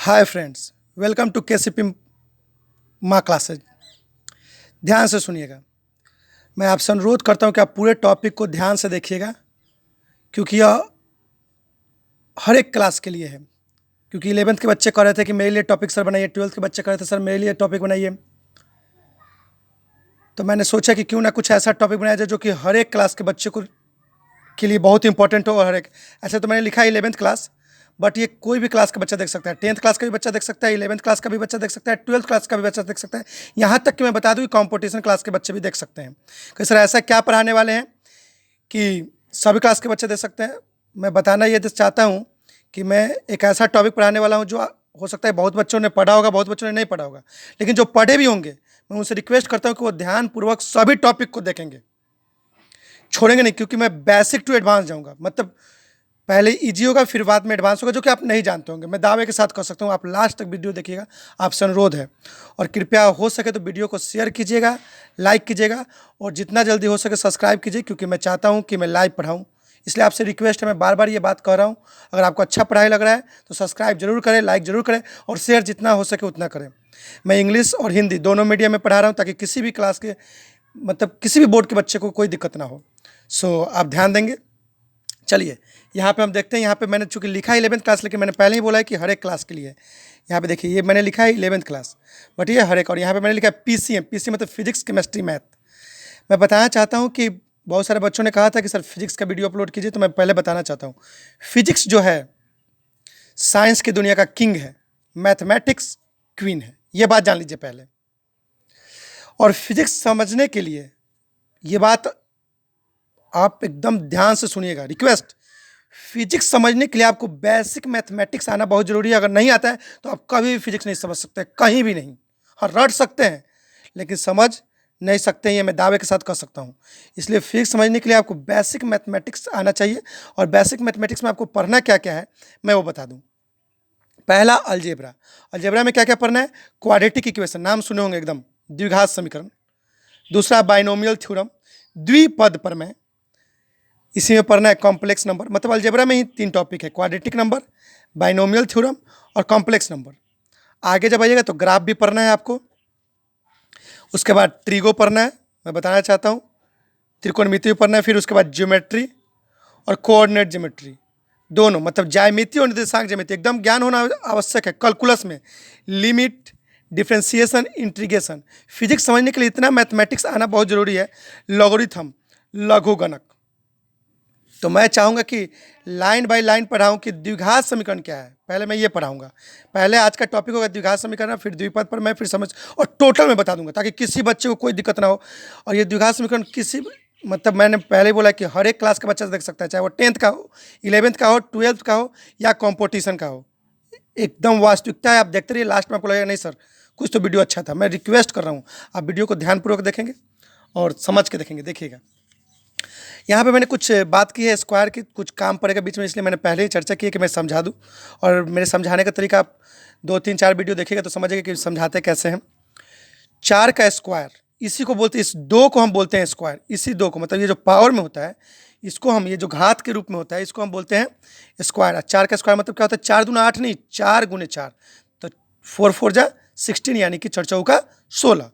Hi friends, welcome to KCP Maa classes. ध्यान से सुनिएगा। मैं आपसे अनुरोध करता हूँ कि आप पूरे टॉपिक को ध्यान से देखिएगा, क्योंकि यह हर एक क्लास के लिए है। क्योंकि 11th के बच्चे कह रहे थे कि मेरे लिए टॉपिक सर बनाइए, 12th के बच्चे कह रहे थे सर मेरे लिए टॉपिक बनाइए। तो मैंने सोचा कि क्यों ना कुछ ऐसा टॉपिक बनाया जाए जो कि हर एक क्लास के बच्चे को के लिए बहुत इंपॉर्टेंट हो। और हर एक ऐसे तो मैंने लिखा है 11th क्लास, बट ये कोई भी क्लास का बच्चा देख सकता है। 10th क्लास का भी बच्चा देख सकता है, 11th क्लास का भी बच्चा देख सकता है, 12th क्लास का भी बच्चा देख सकता है। यहाँ तक कि मैं बता दूँ कि कॉम्पिटिशन क्लास के बच्चे भी देख सकते हैं। कि सर ऐसा क्या पढ़ाने वाले हैं कि सभी क्लास के बच्चे देख सकते हैं। मैं बताना ये चाहता हूँ कि मैं एक ऐसा टॉपिक पढ़ाने वाला हूँ जो हो सकता है बहुत बच्चों ने पढ़ा होगा, बहुत बच्चों ने नहीं पढ़ा होगा, लेकिन जो पढ़े भी होंगे मैं उनसे रिक्वेस्ट करता हूँ कि वो ध्यानपूर्वक सभी टॉपिक को देखेंगे, छोड़ेंगे नहीं। क्योंकि मैं बेसिक टू एडवांस जाऊँगा, मतलब पहले इजी होगा फिर बाद में एडवांस होगा, जो कि आप नहीं जानते होंगे। मैं दावे के साथ कह सकता हूँ, आप लास्ट तक वीडियो देखिएगा, आपसे अनुरोध है। और कृपया हो सके तो वीडियो को शेयर कीजिएगा, लाइक कीजिएगा, और जितना जल्दी हो सके सब्सक्राइब कीजिए, क्योंकि मैं चाहता हूँ कि मैं लाइव पढ़ाऊँ। इसलिए आपसे रिक्वेस्ट है, मैं बार बार ये बात कह रहा हूँ। अगर आपको अच्छा पढ़ाई लग रहा है तो सब्सक्राइब जरूर करें, लाइक जरूर करें, और शेयर जितना हो सके उतना करें। मैं इंग्लिश और हिंदी दोनों मीडियम में पढ़ा रहा हूँ, ताकि किसी भी क्लास के मतलब किसी भी बोर्ड के बच्चे को कोई दिक्कत ना हो। सो आप ध्यान देंगे। चलिए यहाँ पे हम देखते हैं। यहाँ पे मैंने चूंकि लिखा है 11th क्लास, लेकिन मैंने पहले ही बोला है कि हर एक क्लास के लिए है। यहाँ पे देखिए, ये मैंने लिखा है 11th क्लास, बट ये हर एक। और यहाँ पे मैंने लिखा है पीसीएम। पीसीएम मतलब फिजिक्स केमिस्ट्री मैथ। मैं बताना चाहता हूँ कि बहुत सारे बच्चों ने कहा था कि सर फिजिक्स का वीडियो अपलोड कीजिए, तो मैं पहले बताना चाहता हूँ, फिजिक्स जो है साइंस की दुनिया का किंग है, मैथमेटिक्स क्वीन है। ये बात जान लीजिए पहले। और फिजिक्स समझने के लिए ये बात आप एकदम ध्यान से सुनिएगा, रिक्वेस्ट। फिजिक्स समझने के लिए आपको बेसिक मैथमेटिक्स आना बहुत जरूरी है। अगर नहीं आता है तो आप कभी भी फिजिक्स नहीं समझ सकते, कहीं भी नहीं। हाँ, रट सकते हैं लेकिन समझ नहीं सकते हैं, ये मैं दावे के साथ कह सकता हूँ। इसलिए फिजिक्स समझने के लिए आपको बेसिक मैथमेटिक्स आना चाहिए। और बेसिक मैथमेटिक्स में आपको पढ़ना क्या क्या है मैं वो बता दूँ। पहला अलजेब्रा। अलजेब्रा में क्या क्या पढ़ना है? क्वाड्रेटिक इक्वेशन, नाम सुने होंगे एकदम, द्विघात समीकरण। दूसरा बाइनोमियल थ्योरम, द्विपद प्रमेय। इसी में पढ़ना है कॉम्प्लेक्स नंबर। मतलब अलजेब्रा में ही 3 टॉपिक है, क्वाड्रेटिक नंबर, बाइनोमियल थ्योरम और कॉम्प्लेक्स नंबर। आगे जब आइएगा तो ग्राफ भी पढ़ना है आपको। उसके बाद ट्रिगो पढ़ना है, मैं बताना चाहता हूँ, त्रिकोणमिति भी पढ़ना है। फिर उसके बाद ज्योमेट्री और कोऑर्डिनेट ज्योमेट्री दोनों, मतलब ज्यामिति और निर्देशांक ज्यामिति एकदम ज्ञान होना आवश्यक है। कैलकुलस में लिमिट, डिफ्रेंसिएशन, इंटीग्रेशन। फिजिक्स समझने के लिए इतना मैथमेटिक्स आना बहुत जरूरी है। लॉगरिथम, लघुगणक। तो मैं चाहूँगा कि लाइन बाय लाइन पढ़ाऊँ कि द्विघात समीकरण क्या है। पहले मैं ये पढ़ाऊँगा। पहले आज का टॉपिक होगा द्विघात समीकरण, फिर द्विपद पर मैं फिर समझ और टोटल में बता दूंगा, ताकि किसी बच्चे को कोई दिक्कत ना हो। और ये द्विघात समीकरण किसी मतलब मैंने पहले ही बोला कि हर एक क्लास का बच्चा देख सकता है, चाहे वो 10th का हो, 11th का हो, 12th का हो या कॉम्पिटिशन का हो। एकदम वास्तविकता है। आप देखते रहिए, लास्ट में आपको लगेगा नहीं सर कुछ तो वीडियो अच्छा था। मैं रिक्वेस्ट कर रहा हूँ आप वीडियो को ध्यानपूर्वक देखेंगे और समझ के देखेंगे। देखिएगा, यहाँ पे मैंने कुछ बात की है स्क्वायर की, कुछ काम पड़ेगा बीच में, इसलिए मैंने पहले ही चर्चा की है कि मैं समझा दूँ। और मेरे समझाने का तरीका आप 2-3-4 वीडियो देखिएगा तो समझिएगा कि समझाते कैसे हैं। 4 का स्क्वायर, इसी को बोलते हैं, इस 2 को हम बोलते हैं स्क्वायर। इसी 2 को, मतलब ये जो पावर में होता है इसको हम, ये जो घात के रूप में होता है इसको हम बोलते हैं स्क्वायर। 4 का स्क्वायर मतलब क्या होता है? 4 दूना 8 नहीं, 4 गुने 4, तो 4 4 जा 16, यानी कि 4 चौका 16।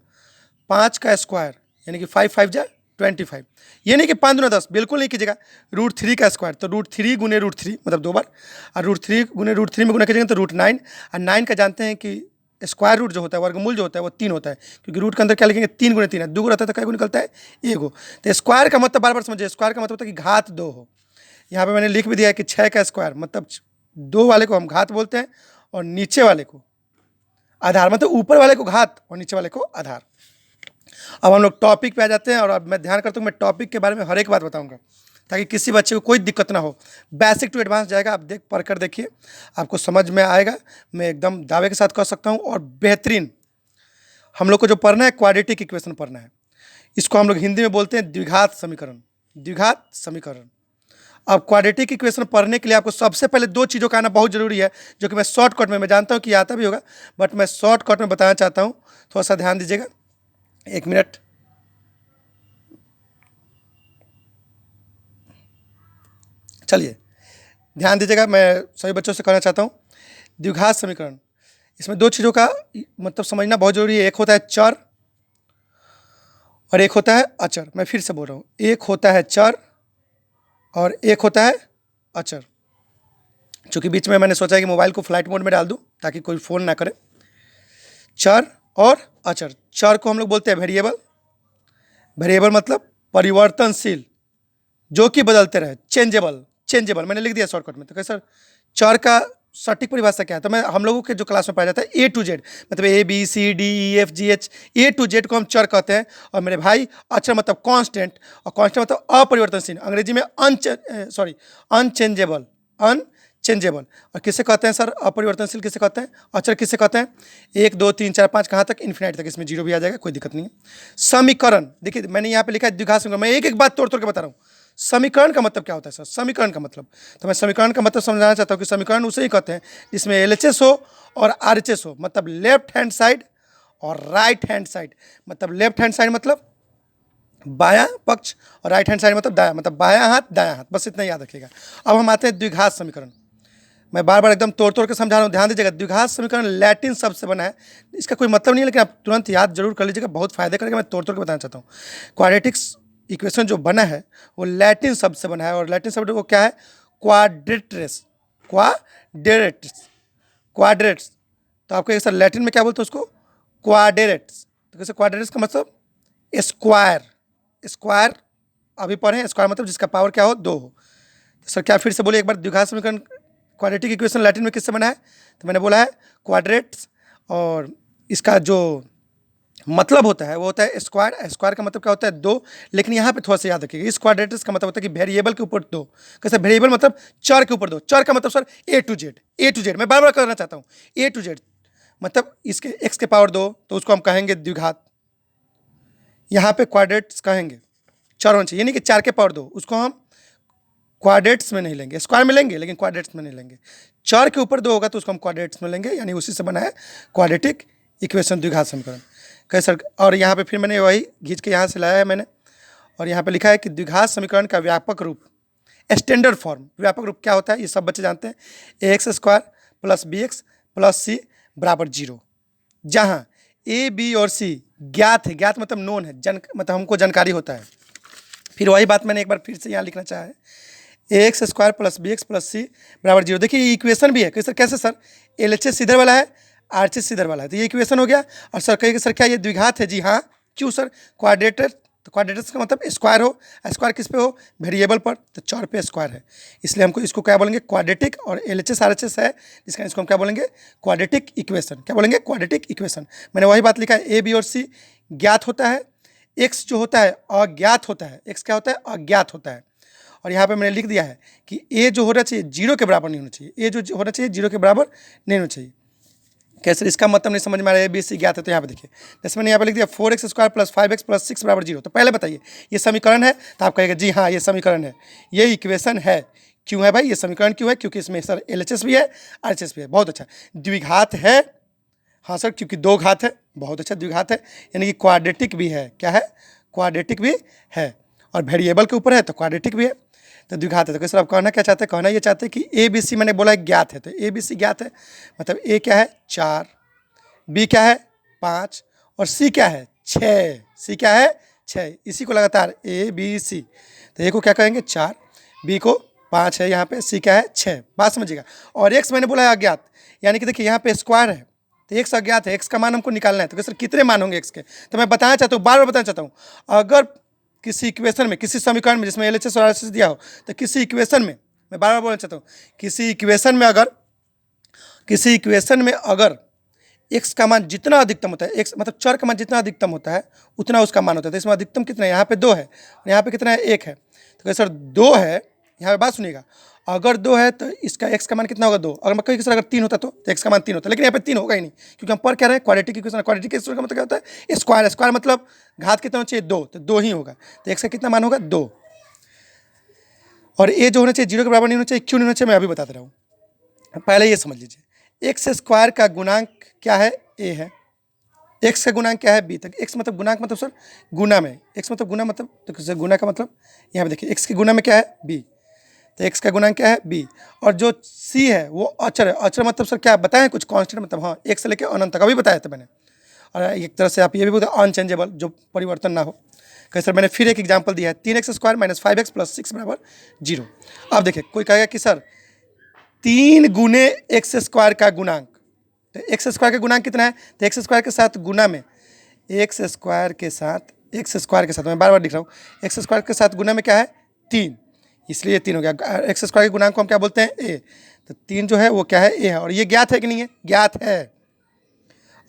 5 का स्क्वायर यानी कि 5 5 जा 25। ये नहीं कि 5 दूना 10, बिल्कुल नहीं कीजिएगा। √3 का स्क्वायर तो √3 गुने √3, मतलब 2 बार। और √3 गुने √3 में गुना कीजिएगा तो √9। और 9 का जानते हैं कि स्क्वायर रूट जो होता है, वर्गमूल जो होता है वो 3 होता है, क्योंकि रूट के अंदर क्या लिखेंगे? 3 गुने 3 है, 2 रहता है तो क्या गुना निकलता है? 1। तो स्क्वायर का मतलब बार बार समझिए, स्क्वायर का मतलब होता है कि घात 2 हो। यहाँ पे मैंने लिख भी दिया है कि 6 का स्क्वायर मतलब 2 वाले को हम घात बोलते हैं और नीचे वाले को आधार, मतलब ऊपर वाले को घात और नीचे वाले को आधार। अब हम लोग टॉपिक पे आ जाते हैं, और अब मैं ध्यान करता हूँ, मैं टॉपिक के बारे में हर एक बात बताऊंगा ताकि किसी बच्चे को कोई दिक्कत ना हो। बेसिक टू एडवांस जाएगा, आप पढ़ कर देखिए, आपको समझ में आएगा। मैं एकदम दावे के साथ कह सकता हूँ। और बेहतरीन हम लोग को जो पढ़ना है क्वाड्रेटिक इक्वेशन पढ़ना है। इसको हम लोग हिंदी में बोलते हैं द्विघात समीकरण। द्विघात समीकरण। अब क्वाड्रेटिक इक्वेशन पढ़ने के लिए आपको सबसे पहले 2 चीज़ों का आना बहुत जरूरी है, जो कि मैं शॉर्टकट में, मैं जानता हूँ कि आता भी होगा, बट मैं शॉर्टकट में बताना चाहता हूँ। थोड़ा सा ध्यान दीजिएगा, 1 मिनट। चलिए ध्यान दीजिएगा, मैं सभी बच्चों से कहना चाहता हूँ, द्विघात समीकरण इसमें दो चीज़ों का मतलब समझना बहुत जरूरी है। एक होता है चर और एक होता है अचर। मैं फिर से बोल रहा हूँ, एक होता है चर और एक होता है अचर। चूँकि बीच में मैंने सोचा कि मोबाइल को फ्लाइट मोड में डाल दूँ ताकि कोई फ़ोन ना करे। चर और अचर। चर को हम लोग बोलते हैं वेरिएबल। वेरिएबल मतलब परिवर्तनशील, जो कि बदलते रहे, चेंजेबल। चेंजेबल मैंने लिख दिया शॉर्टकट में। तो कैसे सर चर का सटीक परिभाषा क्या है? तो मैं हम लोगों के जो क्लास में पढ़ा जाता है ए टू जेड, मतलब A B C D E F G H, A to Z को हम चर कहते हैं। और मेरे भाई अचर मतलब कांस्टेंट, और कांस्टेंट मतलब अपरिवर्तनशील, अंग्रेजी में अनचेंजेबल। अनचेंजेबल। और किसे कहते हैं सर अपरिवर्तनशील? किसे कहते हैं? अचर किसे कहते हैं? 1 2 3 4 5 कहाँ तक? इन्फिनाइट तक। इसमें जीरो भी आ जाएगा, कोई दिक्कत नहीं है। समीकरण देखिए मैंने यहाँ पे लिखा है द्विघात समीकरण। मैं एक एक बात तोड़ तोड़ के बता रहा हूँ। समीकरण का मतलब क्या होता है सर? समीकरण का मतलब, तो मैं समीकरण का मतलब समझाना चाहता हूँ कि समीकरण उसे ही कहते हैं जिसमें एलएचएस हो और आरएचएस हो, मतलब लेफ्ट हैंड साइड और राइट हैंड साइड। मतलब लेफ्ट हैंड साइड मतलब बायां पक्ष और राइट हैंड साइड मतलब दायां, मतलब बायां हाथ दायां हाथ, बस इतना याद रखिएगा। अब हम आते हैं द्विघात समीकरण। मैं बार बार एकदम तोड़ तोड़ के समझा रहा हूँ, ध्यान दीजिएगा। द्विघात समीकरण लैटिन शब्द से बना है, इसका कोई मतलब नहीं है, लेकिन आप तुरंत याद जरूर कर लीजिएगा, बहुत फायदे करेगा। मैं तोड़ तोड़ के बताना चाहता हूँ। क्वाड्रेटिक्स इक्वेशन जो बना है वो लैटिन शब्द से बना है, और लैटिन शब्द वो क्या है? क्वाड्रेट्रेस। क्वाड्रेट्स। क्वाड्रेट्स। तो आपको सर लैटिन में क्या बोलते हैं उसको? क्वाड्रेट्स। तो कैसे क्वाड्रेट्स का मतलब स्क्वायर। स्क्वायर अभी पढ़े, स्क्वायर मतलब जिसका पावर क्या हो? 2 हो। तो सर क्या फिर से बोलिए एक बार, द्विघात समीकरण क्वाड्रेटिक इक्वेशन लैटिन में किससे बना है? तो मैंने बोला है क्वाड्रेट्स, और इसका जो मतलब होता है वो होता है स्क्वायर। स्क्वायर का मतलब क्या होता है? 2। लेकिन यहाँ पे थोड़ा सा याद रखिएगा, इस क्वाड्रेट्स का मतलब होता है कि वेरिएबल के ऊपर 2। कैसे वेरिएबल मतलब चर के ऊपर 2। चर का मतलब sir A to Z. A to Z मैं बार बार करना चाहता हूँ, ए टू जेड मतलब इसके एक्स के पावर 2, तो उसको हम कहेंगे द्विघात। यहाँ पे क्वाड्रेट्स कहेंगे, चर होना चाहिए, यानी कि 4 के पावर 2, उसको हम क्वाड्रेट्स में नहीं लेंगे, स्क्वायर में लेंगे लेकिन क्वाड्रेट्स में नहीं लेंगे। 4 के ऊपर 2 होगा तो उसको हम क्वाड्रेट्स में लेंगे, यानी उसी से बना है क्वाड्रेटिक इक्वेशन, द्विघात समीकरण। कैसे सर? और यहाँ पे फिर मैंने वही खींच के यहाँ से लाया है मैंने, और यहाँ पे लिखा है कि द्विघात समीकरण का व्यापक रूप, स्टैंडर्ड फॉर्म। व्यापक रूप क्या होता है ये सब बच्चे जानते हैं। A X square plus B X plus C बराबर 0, जहाँ ए बी और सी ज्ञात है। ज्ञात मतलब नोन है, मतलब हमको जानकारी होता है। फिर वही बात मैंने एक बार फिर से यहाँ लिखना चाहा है, A X square plus B X plus C बराबर 0। देखिए ये इक्वेशन भी है। कैसे सर? एल एच एस इधर वाला है, आर एच एस इधर वाला है, तो ये इक्वेशन हो गया। और सर कहेंगे सर क्या ये द्विघात है? जी हाँ। क्यों सर? क्वाड्रेटर, तो क्वाड्रेटर्स का मतलब स्क्वायर हो। स्क्वायर किस पे हो? वेरिएबल पर, तो 4 पे स्क्वायर है, इसलिए हमको इसको क्या बोलेंगे? क्वाड्रेटिक। और L H S R H S है जिसका इसको हम क्या बोलेंगे? Quadratic equation. क्या बोलेंगे? Quadratic equation. मैंने वही बात लिखा है, ए बी और सी ज्ञात होता है, एक्स जो होता है अज्ञात होता है। एक्स क्या होता है? अज्ञात होता है। और यहाँ पे मैंने लिख दिया है कि ए जो होना चाहिए 0 के बराबर नहीं होना चाहिए। ए जो होना चाहिए 0 के बराबर नहीं होना चाहिए। कैसे? इसका मतलब नहीं समझ में आ रहा है, ए बी सी ज्ञात है, तो यहाँ पे देखिए जैसे मैंने यहाँ पे लिख दिया 4x square plus 5x plus 6 बराबर 0। तो पहले बताइए ये समीकरण है? तो आप कहेंगे जी हाँ ये समीकरण है, ये इक्वेशन है। क्यों है भाई ये समीकरण? क्यों है? क्योंकि इसमें सर एल एच एस भी है, आर एच एस भी है। बहुत अच्छा। द्विघात है? हाँ सर क्योंकि 2 घात है। बहुत अच्छा, द्विघात है, यानी कि क्वाड्रेटिक भी है। क्या है? क्वाड्रेटिक भी है। और वेरिएबल के ऊपर है तो क्वाड्रेटिक भी है, तो द्विघात है। तो कैसे आप कहना क्या चाहते हैं? कहना ये चाहते हैं कि ए बी सी मैंने बोला है ज्ञात है, तो ए बी सी ज्ञात है, मतलब ए क्या है? 4, बी क्या है? 5, और सी क्या है? 6। सी क्या है? 6। इसी को लगातार ए बी सी, तो ए को क्या कहेंगे? 4, बी को 5 है यहाँ पे, सी क्या है? 6। बात समझिएगा। और एक्स मैंने बोला है अज्ञात, यानी कि देखिए यहाँ पे स्क्वायर है तो एक्स अज्ञात है, एक्स का मान हमको निकालना है। तो सर कितने मान होंगे एक्स के? तो मैं बताना चाहता हूँ, बार बार बताना चाहता हूँ, अगर किसी इक्वेशन में, किसी समीकरण में जिसमें एल एच एस और आर एच एस दिया हो, तो किसी इक्वेशन में, मैं बार बार बोलना चाहता हूँ, किसी इक्वेशन में अगर एक्स का मान जितना अधिकतम होता है, एक्स मतलब चर का मान जितना अधिकतम होता है उतना उसका मान होता है। तो इसमें अधिकतम कितना है? यहाँ पे 2 है, और यहाँ पे कितना है? 1 है। तो सर 2 है, यहाँ पे बात सुनिएगा, अगर 2 है तो इसका एक्स का मान कितना होगा? 2। अगर मैं कहीं सर अगर 3 होता तो एक्स का मान 3 होता, लेकिन यहाँ पे 3 होगा ही नहीं, क्योंकि हम पर क्या रहे हैं? Quadratic equation. क्वाड्रेटिक इक्वेशन का मतलब क्या होता है? स्क्वायर। स्क्वायर मतलब घात कितना होना चाहिए? 2, तो 2 ही होगा, तो एक्स का कितना मान होगा? 2। और ए जो होना चाहिए 0 के बराबर नहीं होना चाहिए। क्यों नहीं होना चाहिए? मैं अभी बताते रहा हूँ, पहले ये समझ लीजिए। एक्स स्क्वायर का गुणांक क्या है? ए है। एक्स का गुणांक क्या है? बी तक। एक्स मतलब गुणांक मतलब सर गुना में, एक्स मतलब गुना मतलब, तो गुना का मतलब यहाँ पे देखिए एक्स के गुना में क्या है? बी। तो x का गुणांक क्या है b, और जो c है वो अचर है। अचर मतलब सर क्या बताएं, कुछ कांस्टेंट मतलब, हाँ, एक से लेकर अनंत तक अभी बताया था मैंने। और एक तरह से आप ये भी बोलते हैं अनचेंजेबल, जो परिवर्तन ना हो। कहीं सर मैंने फिर एक एग्जाम्पल दिया है, 3x² - 5x + 6 = 0। अब देखिए कोई कहेगा कि सर 3 गुने x² का गुणांक, तो x² का गुणांक कितना है, तो x² के साथ गुना में x² के साथ मैं बार बार लिख रहा हूँ, x² के साथ गुना में क्या है 3, इसलिए 3 हो गया। x² के गुणांक को हम क्या बोलते हैं a, तो 3 जो है वो क्या है a है, और ये ज्ञात है कि नहीं है, ज्ञात है।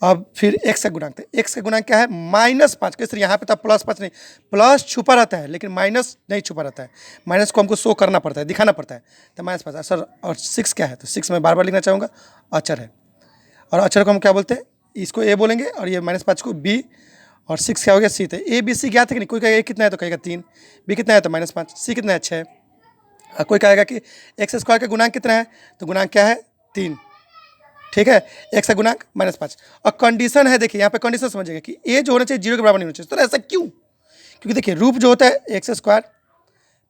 अब फिर x का गुणांक, x का गुणांक क्या है -5। कैसे यहाँ पे था +5 नहीं, प्लस छुपा रहता है लेकिन माइनस नहीं छुपा रहता है, माइनस को हमको शो करना पड़ता है, दिखाना पड़ता है, तो -5 सर। और 6 क्या है, तो 6 मैं बार बार लिखना चाहूँगा, अचर है। और अचर को हम क्या बोलते हैं, इसको a बोलेंगे और ये -5 को b, और 6 क्या हो गया c। तो a b c ज्ञात है कि नहीं, कोई कहेगा a कितना है तो कहेगा 3, b कितना है तो -5, c कितना है 6। और कोई कहेगा कि x² का गुणांक कितना है, तो गुणांक क्या है 3, ठीक है, x का गुणांक -5। और कंडीशन है, देखिए यहाँ पे कंडीशन समझिएगा कि a जो होना चाहिए 0 के बराबर नहीं होना चाहिए। तो ऐसा क्यों, क्योंकि देखिए रूप जो होता है x²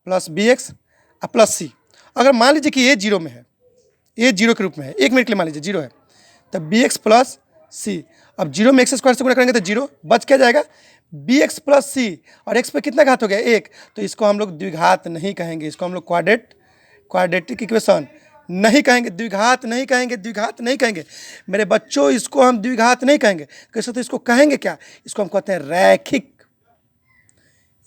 + bx + c। अगर मान लीजिए कि a 0 में है, a 0 के रूप में है, 1 मिनट के लिए मान लीजिए 0 है, तब bx + c। अब 0 में x² से गुणा करेंगे तो 0 बच क्या जाएगा, bx + c, और x पे कितना घात हो गया 1, तो इसको हम लोग द्विघात नहीं कहेंगे, इसको हम लोग क्वाड्रेटिक इक्वेशन नहीं कहेंगे, द्विघात नहीं कहेंगे, द्विघात नहीं कहेंगे मेरे बच्चों, इसको हम द्विघात नहीं कहेंगे। कैसे, तो इसको कहेंगे क्या, इसको हम कहते हैं रैखिक।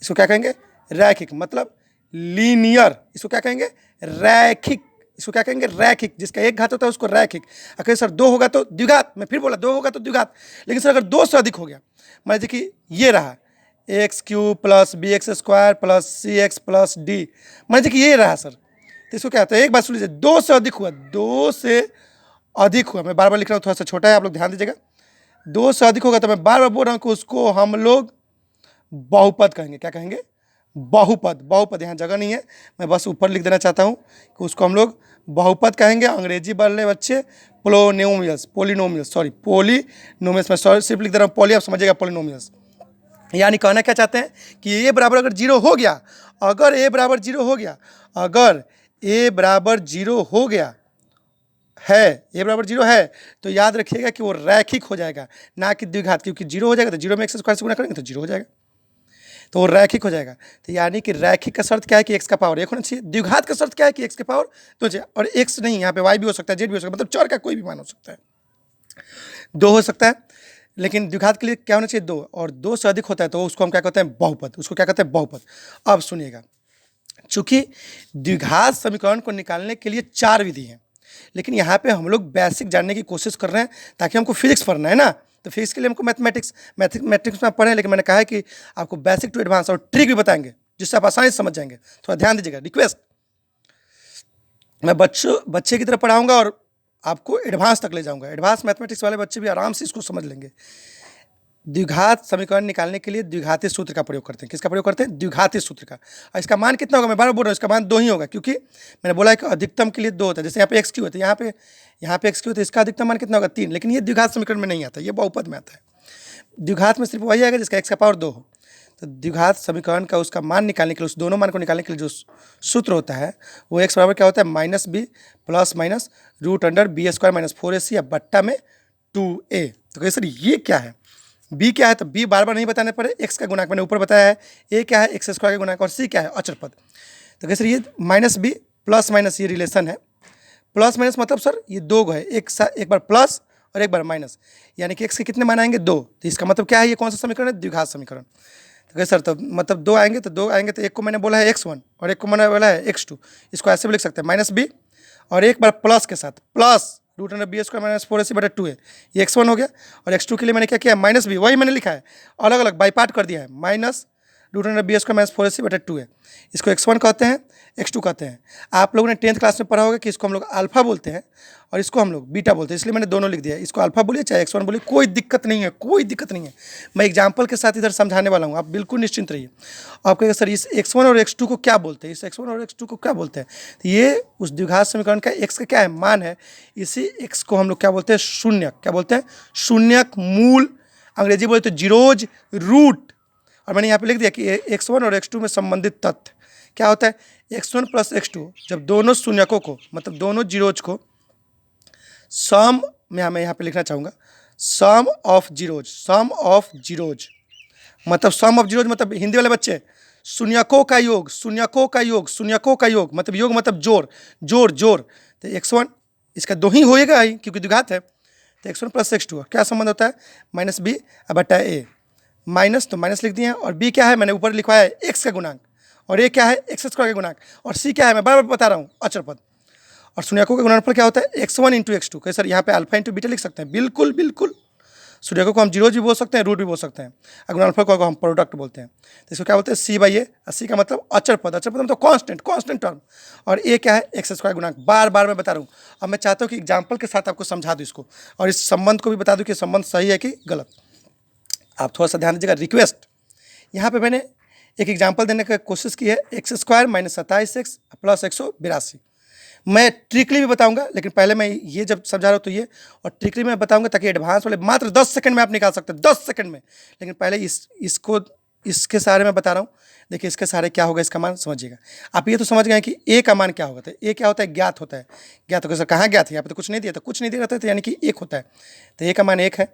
इसको क्या कहेंगे, रैखिक, मतलब लीनियर। इसको क्या कहेंगे, रैखिक। इसको क्या कहेंगे, रैखिक। जिसका एक घात होता है उसको रैखिक। अगर सर 2 होगा तो द्विघात, मैं फिर बोला 2 होगा तो द्विघात, लेकिन सर अगर 2 से अधिक हो गया, मान लीजिए कि ये रहा x³ + bx² + cx + d, मान लीजिए कि ये रहा सर, तो इसको क्या होता है, एक बात सुन लीजिए, 2 से अधिक हुआ, 2 से अधिक हुआ, मैं बार बार लिख रहा हूँ, थोड़ा सा छोटा है, आप लोग ध्यान दीजिएगा। 2 से अधिक होगा तो मैं बार बार बोल रहा हूँ कि उसको हम लोग बहुपद कहेंगे। क्या कहेंगे, बहुपद। बहुपद यहाँ जगह नहीं है, मैं बस ऊपर लिख देना चाहता हूँ कि उसको हम लोग बहुपद कहेंगे। अंग्रेजी वाले बच्चे पोलिनोमियल्स, मैं सिर्फ लिख दे रहा हूँ पॉली, आप समझिएगा पोलिनोमियल्स। यानी कहना क्या चाहते हैं कि a बराबर अगर 0 हो गया, अगर a बराबर 0 हो गया, अगर a बराबर 0 हो गया है, a बराबर 0 है, तो याद रखिएगा कि वो रैखिक हो जाएगा, ना कि द्विघात, क्योंकि 0 हो जाएगा तो 0 में x² से गुणा करेंगे तो 0 हो जाएगा, तो वो रैखिक हो जाएगा। तो यानी कि रैखिक का शर्त क्या है कि x का पावर 1 होना चाहिए, द्विघात का शर्त क्या है कि x के पावर 2 चाहिए, और x नहीं, यहाँ पे y भी हो सकता है, z भी हो सकता है, मतलब चर का कोई भी मान हो सकता है, 2 हो सकता है, लेकिन द्विघात के लिए क्या होना चाहिए 2, और 2 से अधिक होता है तो उसको हम क्या कहते हैं, बहुपद। उसको क्या कहते हैं, बहुपद। अब सुनिएगा, चूंकि द्विघात समीकरण को निकालने के लिए 4 विधि हैं, लेकिन यहाँ पे हम लोग बेसिक जानने की कोशिश कर रहे हैं, ताकि हमको फिजिक्स पढ़ना है ना, तो फिजिक्स के लिए हमको मैथमेटिक्स में पढ़ें, लेकिन मैंने कहा है कि आपको बेसिक टू एडवांस और ट्रिक भी बताएंगे, जिससे आप आसानी से समझ जाएंगे। थोड़ा ध्यान दीजिएगा, रिक्वेस्ट। मैं बच्चे की तरह पढ़ाऊंगा और आपको एडवांस तक ले जाऊंगा, एडवांस मैथमेटिक्स वाले बच्चे भी आराम से इसको समझ लेंगे। द्विघात समीकरण निकालने के लिए द्विघाती सूत्र का प्रयोग करते हैं। किसका प्रयोग करते हैं, द्विघाती सूत्र का। और इसका मान कितना होगा, मैं बार बार बोल रहा हूँ, इसका मान 2 ही होगा, क्योंकि मैंने बोला है कि अधिकतम के लिए 2 होता है। जैसे यहाँ पे x³ होता है, यहाँ पे x³ होता है, इसका अधिकतम मान कितना होगा 3, लेकिन ये द्विघात समीकरण में नहीं आता, ये बहुपद में आता है। द्विघात में सिर्फ वही आएगा जिसका x का पावर 2 हो। तो द्विघात समीकरण का उसका मान निकालने के लिए, उस दोनों मान को निकालने के लिए जो सूत्र होता है वो x बराबर क्या होता है, -b ± √b² - 4ac या बट्टा में 2a। तो कहिए सर ये क्या है, b क्या है, तो b बार बार नहीं बताने पड़े, x का गुणांक मैंने ऊपर बताया है, a क्या है x² का गुणांक, और c क्या है अचर पद। तो कहिए सर ये -b ± ये रिलेशन है, प्लस माइनस मतलब सर ये 2 है, एक बार प्लस और एक बार माइनस, यानी कि x के कितने मान आएंगे 2। तो इसका मतलब क्या है, ये कौन सा समीकरण है, द्विघात समीकरण। तो कहे सर तो मतलब 2 आएंगे तो एक को मैंने बोला है x1 और एक को मैंने बोला है x2, इसको ऐसे भी लिख सकते हैं -b और एक बार प्लस के साथ प्लस √b² - 4ac/2a, ये x1 हो गया। और x2 के लिए मैंने क्या किया, -b, वही मैंने लिखा है, अलग अलग बाई पार्ट कर दिया है, -√b² - 4ac/2a। इसको x1 कहते हैं, x2 कहते हैं। आप लोगों ने 10th क्लास में पढ़ा होगा कि इसको हम लोग अल्फा बोलते हैं और इसको हम लोग बीटा बोलते हैं, इसलिए मैंने दोनों लिख दिया। इसको अल्फा बोलिए चाहे x1 बोलिए, कोई दिक्कत नहीं है, कोई दिक्कत नहीं है। मैं एग्जाम्पल के साथ इधर समझाने वाला हूँ, आप बिल्कुल निश्चिंत रहिए। आप कहेंगे सर इस x1 और x2 को क्या बोलते हैं, इस x1 और x2 को क्या बोलते हैं, तो ये उस द्विघात समीकरण का x का क्या है, मान है। इसी x को हम लोग क्या बोलते हैं, शून्यक। क्या बोलते हैं, शून्यक, मूल, अंग्रेजी बोले तो जीरोज, रूट। और मैंने यहाँ पे लिख दिया कि x1 और x2 में संबंधित तथ्य। क्या होता है x1 प्लस x2, जब दोनों शून्यकों को मतलब दोनों जीरोज को सम में मैं यहाँ पे लिखना चाहूँगा सम ऑफ जीरोज मतलब सम ऑफ जीरोज मतलब हिंदी वाले बच्चे शून्यकों का योग मतलब योग मतलब जोड़। तो x1 इसका दो ही होएगा ही क्योंकि द्विघात है। तो x1 प्लस x2 क्या संबंध होता है माइनस बी बटा ए, माइनस तो माइनस लिख दिए हैं और बी क्या है मैंने ऊपर लिखवाया है एक्स का गुणांक और ए क्या है एक्स स्क्वायर का गुणांक और सी क्या है मैं बार बार बता रहा हूँ अचर पद। और शून्यकों का गुणनफल क्या होता है x1 इंटू एक्स टू। कैसे सर यहाँ पे अल्फा इंटू बीटा लिख सकते हैं, बिल्कुल। शून्यकों को हम जीरो भी बोल सकते हैं, रूट भी बोल सकते हैं, और गुणनफल को हम प्रोडक्ट बोलते हैं। तो इसको क्या बोलते हैं सी बाई ए, सी का मतलब अचर पद मतलब कांस्टेंट टर्म, और ए क्या है एक्स स्क्वायर गुणांक। बार बार मैं बता रहा हूँ। अब मैं चाहता हूँ कि एग्जाम्पल के साथ आपको समझा दूँ इसको और इस संबंध को भी बता दूँ कि संबंध सही है कि गलत। आप थोड़ा सा ध्यान दीजिएगा, रिक्वेस्ट। यहाँ पे मैंने एक एग्जाम्पल देने की कोशिश की है, x square minus 27x plus 182। मैं ट्रिकली भी बताऊंगा, लेकिन पहले मैं ये जब समझा रहा हूँ तो ये, और ट्रिकली में बताऊंगा ताकि एडवांस वाले मात्र 10 सेकंड में आप निकाल सकते हैं, 10 सेकंड में। लेकिन पहले इसके सहारे मैं बता रहा हूँ। देखिए इसके सहारे क्या होगा, इसका मान समझिएगा। आप ये तो समझ गए कि ए का मान क्या होगा। तो ए क्या होता है, ज्ञात होता है। ज्ञात होगा सर कहाँ ज्ञात है, यहाँ पे तो कुछ नहीं दिया, तो कुछ नहीं दिया रहता है, तो यानी कि 1 होता है। तो ए का मान 1 है।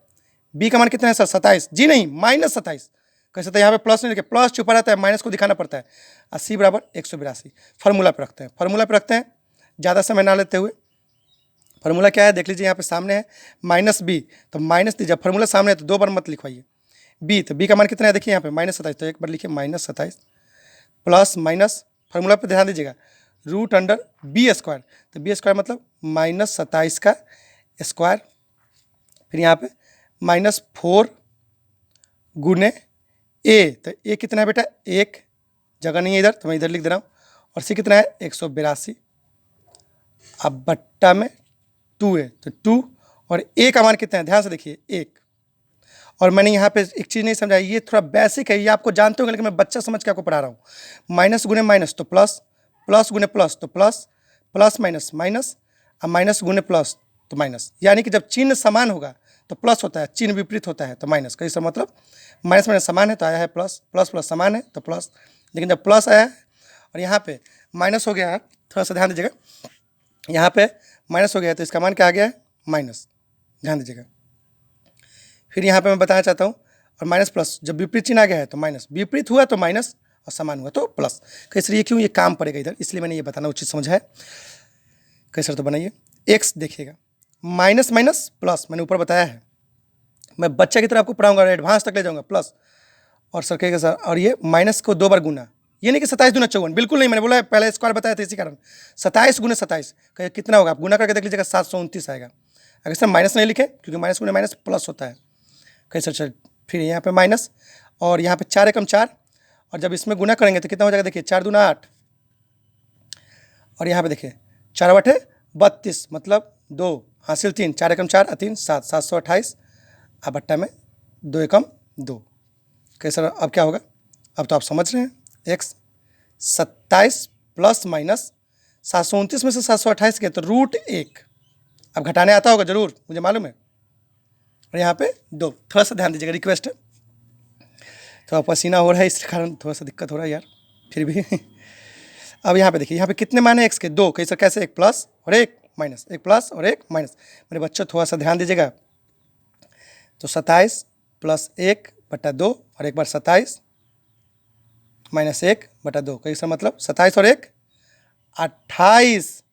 बी का मान कितना है सर 27, जी नहीं माइनस 27। कैसे तो यहाँ पे प्लस नहीं लिखे, प्लस छुपा रहता है, माइनस को दिखाना पड़ता है। और सी बराबर 182 फार्मूला पे रखते हैं, ज़्यादा समय ना लेते हुए। फार्मूला क्या है देख लीजिए, यहाँ पे सामने है माइनस बी, तो माइनस दीजिए। फार्मूला सामने है तो 2 बार मत लिखवाइए बी। तो बी का मान कितना है देखिए यहाँ पे माइनस 27, तो एक बार लिखिए माइनस 27 प्लस माइनस, फार्मूला पे ध्यान दीजिएगा, रूट अंडर बी स्क्वायर। तो बी स्क्वायर मतलब माइनस 27 का स्क्वायर, फिर यहाँ पे -4 गुने ए। तो ए कितना है बेटा 1, जगह नहीं है इधर तो मैं इधर लिख दे रहा हूँ। और सी कितना है 182, अब बट्टा में 2 है तो 2, और ए का मान कितना है ध्यान से देखिए 1। और मैंने यहाँ पे एक चीज़ नहीं समझाई, ये थोड़ा बेसिक है, ये आपको जानते होंगे, लेकिन मैं बच्चा समझ के आपको पढ़ा रहा हूँ। माइनस गुने माइनस तो प्लस, प्लस गुने प्लस तो प्लस, प्लस माइनस माइनस, और माइनस गुने प्लस तो माइनस। यानी कि जब चिन्ह समान होगा तो प्लस होता है, चिन्ह विपरीत होता है तो माइनस। कई सर मतलब माइनस माइनस समान है तो आया है प्लस, प्लस प्लस समान है तो प्लस। लेकिन जब प्लस आया है और यहाँ पे माइनस हो गया है, थोड़ा सा ध्यान दीजिएगा, यहाँ पे माइनस हो गया है तो इसका मान क्या आ गया है माइनस, ध्यान दीजिएगा। फिर यहाँ पे मैं बताना चाहता हूँ, और माइनस प्लस, जब विपरीत चिन्ह आ गया है तो माइनस, विपरीत हुआ तो माइनस, और समान हुआ तो प्लस। कैसे ये क्यों, ये काम पड़ेगा इधर, इसलिए मैंने ये बताना उचित समझा है। कैसे तो बनाइए, एक्स देखिएगा माइनस माइनस प्लस, मैंने ऊपर बताया है, मैं बच्चा की तरह आपको पढ़ाऊंगा, एडवांस तक ले जाऊंगा प्लस। और सर कहेगा सर, और ये माइनस को 2 बार गुना, ये नहीं कि 27 दूना 54, बिल्कुल नहीं, मैंने बोला पहले स्क्वायर बताया था इसी कारण। 27 गुने 27 कहे कितना होगा, आप गुना करके देख लीजिएगा 729 आएगा। अगर सर माइनस नहीं लिखे क्योंकि माइनस गुने माइनस प्लस होता है। कैसे चल, फिर यहाँ पे माइनस, और यहाँ पे 4 एकम 4, और जब इसमें गुना करेंगे तो कितना हो जाएगा देखिए 4 दूना 8, और यहाँ पे देखिए 4 बटे 32 मतलब 2 हासिल 3, 4 एकम 4 3 7, 728, अब बट्टा में 2 एकम 2। कैसे अब क्या होगा, अब तो आप समझ रहे हैं, एक्स 27 प्लस माइनस 729 में से 728 गया तो रूट 1। अब घटाने आता होगा जरूर, मुझे मालूम है। और यहाँ पे 2, थोड़ा सा ध्यान दीजिएगा, रिक्वेस्ट है। थोड़ा पसीना हो रहा है इस कारण थोड़ा सा दिक्कत हो रहा है यार, फिर भी अब यहाँ पे देखिए, यहाँ पे कितने मान है एक्स के 2, कैसे कैसे, एक प्लस और एक माइनस, एक प्लस और एक माइनस। मेरे बच्चों थोड़ा सा ध्यान दीजिएगा। तो 27 प्लस 1 बटा 2, और एक बार 27 माइनस 1 बटा 2, कैसा मतलब 27 और 1 28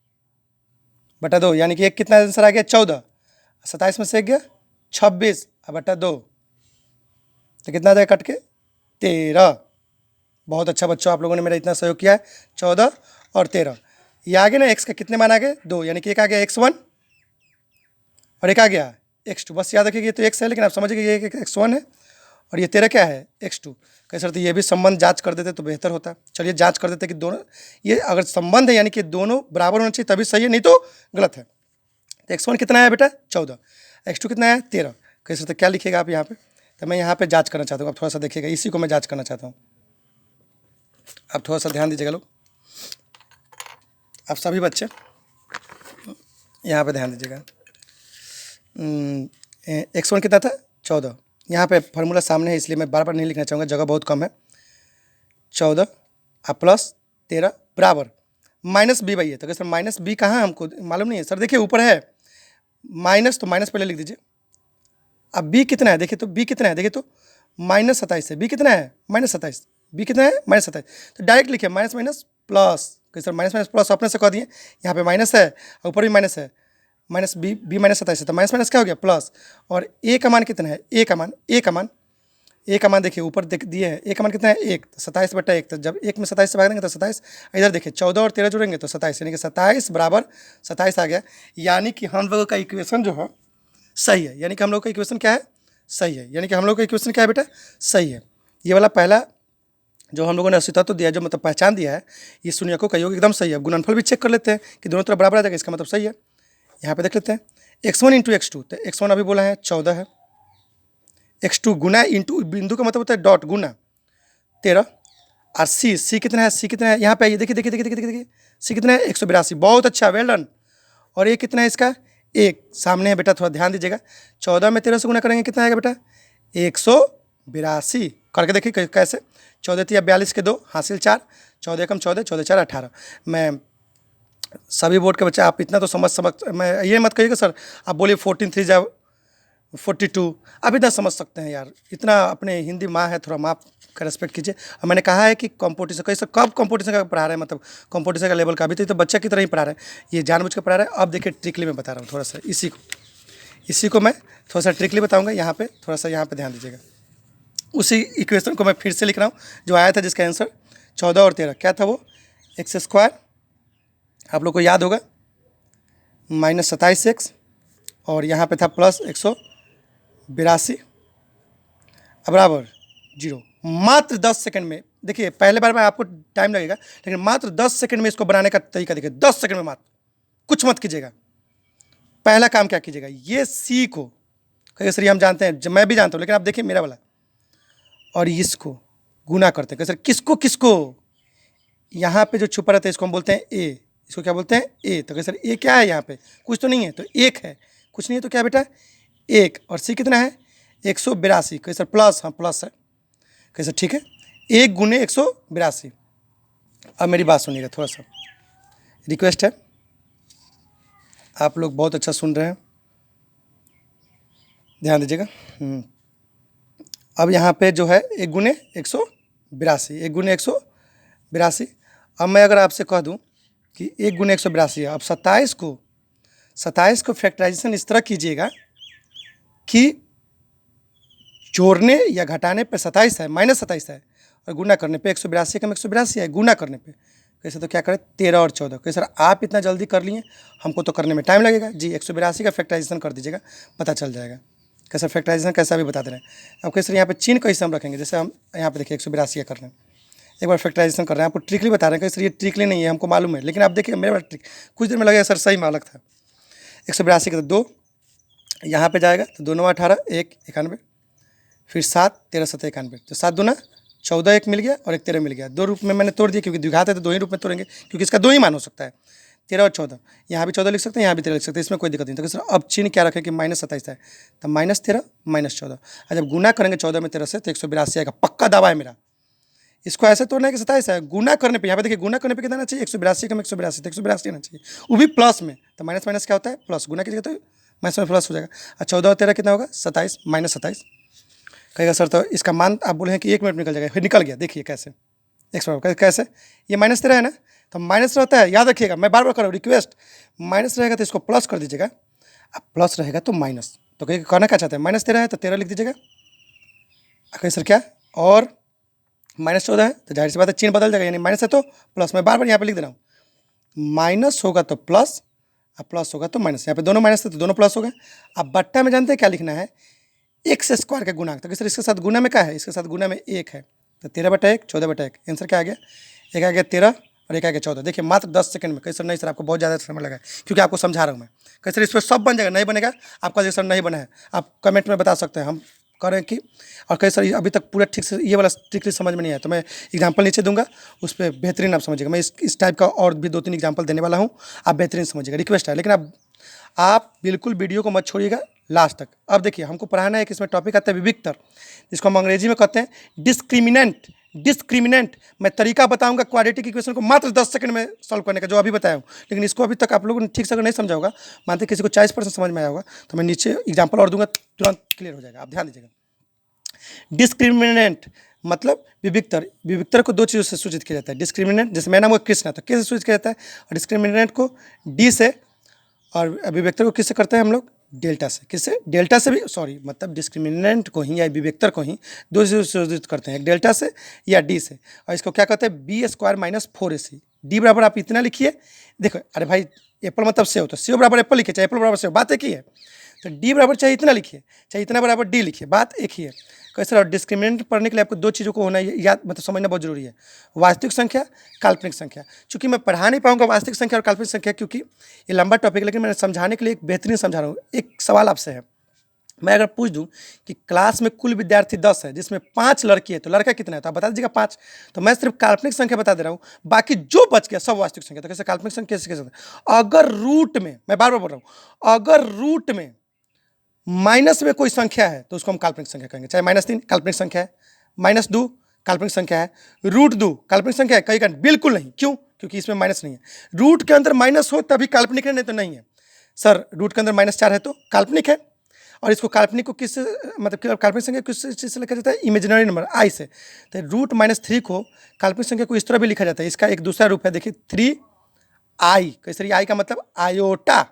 बटा 2, यानी कि एक कितना आंसर आ गया 14, 27 में से 1 गया 26 बटा 2, तो कितना जाएगा कट के 13। बहुत अच्छा बच्चों, आप लोगों ने मेरा इतना सहयोग किया है। 14 और 13 ये आ गए ना, एक्स का कितने मान आ गए 2, यानी कि एक आ गया x1 और एक आ गया x2। बस याद रखिए ये तो x है, लेकिन आप समझिए ये x1 है और ये 13 क्या है x2। कैसे तो ये भी संबंध जांच कर देते तो बेहतर होता। चलिए जांच कर देते कि दोनों, ये अगर संबंध है यानी कि दोनों बराबर होना चाहिए तभी सही है, नहीं तो गलत है। तो x1 कितना है बेटा 14, x2 कितना है 13। कैसे तो क्या लिखिएगा आप यहाँ पे, तो मैं यहाँ पे जांच करना चाहता हूँ, आप थोड़ा सा देखिएगा, इसी को मैं जांच करना चाहता हूँ। आप थोड़ा सा ध्यान दीजिएगा लोग, आप सभी बच्चे यहाँ पे ध्यान दीजिएगा। x1 कितना था 14, यहाँ पे फार्मूला सामने है इसलिए मैं बार बार नहीं लिखना चाहूँगा, जगह बहुत कम है। 14 प्लस 13 बराबर माइनस बी बाई ए। तो सर माइनस बी कहाँ है हमको मालूम नहीं है सर। देखिए ऊपर है माइनस, तो माइनस पहले लिख दीजिए। अब बी कितना है देखिए, तो बी कितना है देखिए, तो -27 है। बी कितना है -27, बी कितना है -27। तो डायरेक्ट लिखिए minus minus plus. Sir minus minus plus अपने से कह दिए, यहाँ पे माइनस है और ऊपर भी माइनस है, माइनस बी -27 है, तो माइनस माइनस क्या हो गया प्लस। और ए का मान कितना है, ए का मान देखिए ऊपर देख दिए हैं, ए का मान कितना है 1, तो 27/1। तो जब 1 में 27 से भाग देंगे तो 27, इधर देखिए 14 और 13 जोड़ेंगे तो 27, यानी कि 27 बराबर 27 आ गया। यानी कि हम लोगों का इक्वेशन जो है सही है, यानी कि हम लोग का इक्वेशन क्या है, सही है, यानी कि हम लोग का इक्वेशन क्या है बेटा, सही है। ये वाला पहला जो हम लोगों ने अस्तित्व दिया, जो मतलब पहचान दिया है, ये शून्यकों का योग एकदम सही है। गुणनफल भी चेक कर लेते हैं कि दोनों तरफ बराबर आ जाएगा, इसका मतलब सही है। यहाँ पे देख लेते हैं x1 इंटू x2, तो x1 अभी बोला है 14 है, x2 गुना इंटू बिंदु का मतलब होता है डॉट, गुना 13, और सी कितना है, सी कितना है यहाँ पे आइए देखिए देखिए देखिए देखिए देखिए, सी कितना है 182, बहुत अच्छा, वेल डन। और ये कितना है इसका, एक सामने है बेटा, थोड़ा ध्यान दीजिएगा। 14 में 13 से गुना करेंगे कितना आएगा बेटा, 182। करके देखिए कैसे, 14 3 42 के 2 हासिल 4, 14 कम 14, 14 4 18। मैं सभी बोर्ड के बच्चे आप इतना तो समझ मैं ये मत कहिएगा सर आप बोलिए 14 3 जा 42, आप इतना समझ सकते हैं यार, इतना अपने हिंदी माँ है, थोड़ा माँ का रेस्पेक्ट कीजिए। और मैंने कहा है कि कंपटीशन कैसे, कब कंपटीशन का पढ़ा रहे हैं, मतलब कंपटीशन का लेवल का, अभी तो बच्चा की तरह ही पढ़ा रहे हैं, ये जानबूझ के पढ़ा रहे हैं। अब देखिए ट्रिकली में बता रहा हूँ थोड़ा सा, इसी को मैं थोड़ा सा ट्रिकली बताऊँगा। यहाँ पे थोड़ा सा यहाँ पे ध्यान दीजिएगा। उसी इक्वेशन को मैं फिर से लिख रहा हूँ जो आया था, जिसका आंसर 14 और 13 क्या था, वो x² आप लोग को याद होगा -27x, और यहाँ पे था प्लस 182 बराबर 0। मात्र 10 सेकंड में, देखिए पहले बार में आपको टाइम लगेगा, लेकिन मात्र 10 सेकंड में इसको बनाने का तरीका देखिए, 10 सेकंड में मात्र, कुछ मत कीजिएगा। पहला काम क्या कीजिएगा, ये सी को कई सर हम जानते हैं, मैं भी जानता हूँ, लेकिन आप देखिए मेरा वाला, और इसको गुना करते हैं। सर किसको यहाँ पे जो छुपा रहता है इसको हम बोलते हैं ए, इसको क्या बोलते हैं ए। तो सर ए क्या है, यहाँ पे कुछ तो नहीं है, तो एक है, कुछ नहीं है तो क्या बेटा एक, और सी कितना है 182। कैसे सर प्लस, हाँ प्लस है, कैसे ठीक है, 1 गुने 182। अब मेरी बात सुनिएगा, थोड़ा सा रिक्वेस्ट है, आप लोग बहुत अच्छा सुन रहे हैं, ध्यान दीजिएगा। अब यहाँ पे जो है 1 गुने 182, 1 गुने 182। अब मैं अगर आपसे कह दूं कि 1 गुने 182 है, अब 27 को फैक्टराइजेशन इस तरह कीजिएगा कि जोड़ने या घटाने पे 27 है, -27 है, और गुना करने पे 182 कम 182 है, गुना करने पे कैसे, तो क्या करें 13 और 14। कैसे सर आप इतना जल्दी कर लिए, हमको तो करने में टाइम लगेगा जी। 182 का फैक्टराइजेशन कर दीजिएगा, पता चल जाएगा। कैसा फैक्टराइजेशन कैसा भी बता दे रहे हैं। अब कैसे यहाँ पे चिन्ह कैसे हम रखेंगे, जैसे हम यहाँ पे देखिए 182 का कर रहे हैं, एक बार फैक्टराइजेशन कर रहे हैं, आपको ट्रिकली बता रहे हैं। कैसे ये ट्रिकली नहीं है, हमको मालूम है, लेकिन आप देखिए मेरे ट्रिक कुछ देर में लगेगा सर, सही में अलग था। 182 का तो 2 यहाँ पे जाएगा, तो 2 9 18, 1 91, फिर 7 13 7 91, तो 7 दूना 14, 1 मिल गया और 1 13 मिल गया। 2 रूप में मैंने तोड़ दिया, क्योंकि द्विघात है तो 2 ही रूप में तोड़ेंगे, क्योंकि इसका 2 ही मान हो सकता है, 13 और 14। यहाँ भी 14 लिख सकते हैं, यहाँ भी 13 लिख सकते हैं, इसमें कोई दिक्कत नहीं। तो सर अब चिन्ह क्या रखें कि -27 है, तो -13 -14, और जब गुना करेंगे 14 में 13 से तो 182 आएगा, पक्का दावा है मेरा। इसको ऐसे तोड़ना है कि 27 है, गुना करने पे यहाँ पे देखिए गुना करने पे कितना आना चाहिए 182 कम 182, तो 182 आना चाहिए, वो भी प्लस में। तो माइनस माइनस क्या होता है प्लस, गुना कीजिएगा तो माइनस में प्लस हो जाएगा। और 14 और 13 कितना होगा 27 -27। कहेगा सर तो इसका मान आप बोले हैं कि 1 मिनट में निकल जाएगा, फिर निकल गया। देखिए कैसे कैसे ये -13 है ना, तो माइनस रहता है, याद रखिएगा, मैं बार बार कर रहा हूँ रिक्वेस्ट, माइनस रहेगा तो इसको प्लस कर दीजिएगा, अब प्लस रहेगा तो माइनस। तो कहीं कहना क्या चाहते हैं, -13 है तो 13 लिख दीजिएगा। कहीं सर क्या, और -14 है तो जाहिर सी बात है चिन्ह बदल जाएगा, यानी माइनस है तो प्लस। मैं बार बार यहाँ पे लिख दे रहा हूँ, माइनस होगा तो प्लस, अब प्लस होगा तो माइनस। यहाँ पे दोनों माइनस थे तो दोनों प्लस हो गए। अब बट्टा में जानते हैं क्या लिखना है, x² का गुणा। तो सर इसके साथ गुना में क्या है, इसके साथ गुना में 1 है, तो 13/1 14/1, आंसर क्या आ गया, एक आ गया 13 और एक आ गया 14। देखिए मात्र 10 सेकंड में। कैसे नहीं सर आपको बहुत ज़्यादा समय लगा है, क्योंकि आपको समझा रहा हूँ मैं। कैसे इस पर सब बन जाएगा, नहीं बनेगा आपका जैसा नहीं बना है, आप कमेंट में बता सकते हैं, हम करें कि। और कैसे सर अभी तक पूरा ठीक से ये वाला ट्रिकली समझ में नहीं आया, तो मैं एग्जाम्पल नीचे दूंगा, उस पर बेहतरीन आप समझिएगा। मैं इस टाइप का और भी 2-3 एग्जाम्पल देने वाला हूँ, आप बेहतरीन समझिएगा, रिक्वेस्ट है। लेकिन आप बिल्कुल वीडियो को मत छोड़िएगा, लास्ट तक। अब देखिए हमको पढ़ाना है कि इसमें टॉपिक आता है विविक्तर, जिसको हम अंग्रेजी में कहते हैं डिस्क्रिमिनेंट। डिस्क्रिमिनेंट मैं तरीका बताऊंगा क्वाड्रेटिक इक्वेशन को मात्र 10 सेकंड में सॉल्व करने का, जो अभी बताया हूँ, लेकिन इसको अभी तक आप लोगों ने ठीक से अगर नहीं समझा होगा, मानते किसी को 40% समझ में आया होगा, तो मैं नीचे एग्जाम्पल और दूंगा, तुरंत क्लियर हो जाएगा। आप ध्यान दीजिएगा। डिस्क्रिमिनेंट मतलब विविक्तर। विविक्तर को दो चीज़ों से सूचित किया जाता है। डिस्क्रिमिनेंट, जैसे मेरा नाम है कृष्ण, तो किससे सूचित किया जाता है, और डिस्क्रिमिनेंट को डी से, और विवेक्तर को किससे करते हैं हम लोग, डेल्टा से। किससे, डेल्टा से भी, सॉरी, मतलब डिस्क्रिमिनेंट को ही या विवेक्तर को ही दो से सूचित करते हैं, एक डेल्टा से या डी से। और इसको क्या कहते हैं, B square minus 4ac। D बराबर आप इतना लिखिए, देखो अरे भाई एप्पल मतलब सेव, तो सेव बराबर एप्पल लिखिए, चाहे एप्पल बराबर सेव, बात एक ही है। तो डी बराबर चाहे इतना लिखिए, चाहे इतना बराबर डी लिखिए, बात एक ही है। कैसे, और डिस्क्रिमिनेंट पढ़ने के लिए आपको दो चीज़ों को होना याद, मतलब समझना बहुत जरूरी है, वास्तविक संख्या, काल्पनिक संख्या। चूंकि मैं पढ़ा नहीं पाऊंगा वास्तविक संख्या और काल्पनिक संख्या, क्योंकि ये लंबा टॉपिक है, लेकिन मैंने समझाने के लिए एक बेहतरीन समझा रहा हूँ। एक सवाल आपसे है, मैं अगर पूछ दूं कि क्लास में कुल विद्यार्थी 10 है, जिसमें 5 लड़की है, तो लड़का कितना है, तो आप बता दीजिएगा 5। तो मैं सिर्फ काल्पनिक संख्या बता दे रहा हूँ, बाकी जो बच गया सब वास्तविक संख्या। तो कैसे काल्पनिक संख्या कैसे कैसे, अगर रूट में, मैं बार बार बोल रहा हूँ, अगर रूट में माइनस में कोई संख्या है तो उसको हम काल्पनिक संख्या कहेंगे। चाहे -3 काल्पनिक संख्या है, -2 काल्पनिक संख्या है, √2 काल्पनिक संख्या है, कहीं का बिल्कुल नहीं। क्यों, क्योंकि इसमें माइनस नहीं है। रूट के अंदर माइनस हो तभी काल्पनिक है, नहीं तो नहीं है। सर रूट के अंदर -4 है तो काल्पनिक है। और इसको काल्पनिक को किस, मतलब काल्पनिक संख्या किस चीज़ से लिखा जाता है, इमेजिनरी नंबर आई से। तो √-3 को काल्पनिक संख्या को इस तरह भी लिखा जाता है। इसका एक दूसरा रूप है, देखिए 3i। कैसे, आई का मतलब आयोटा,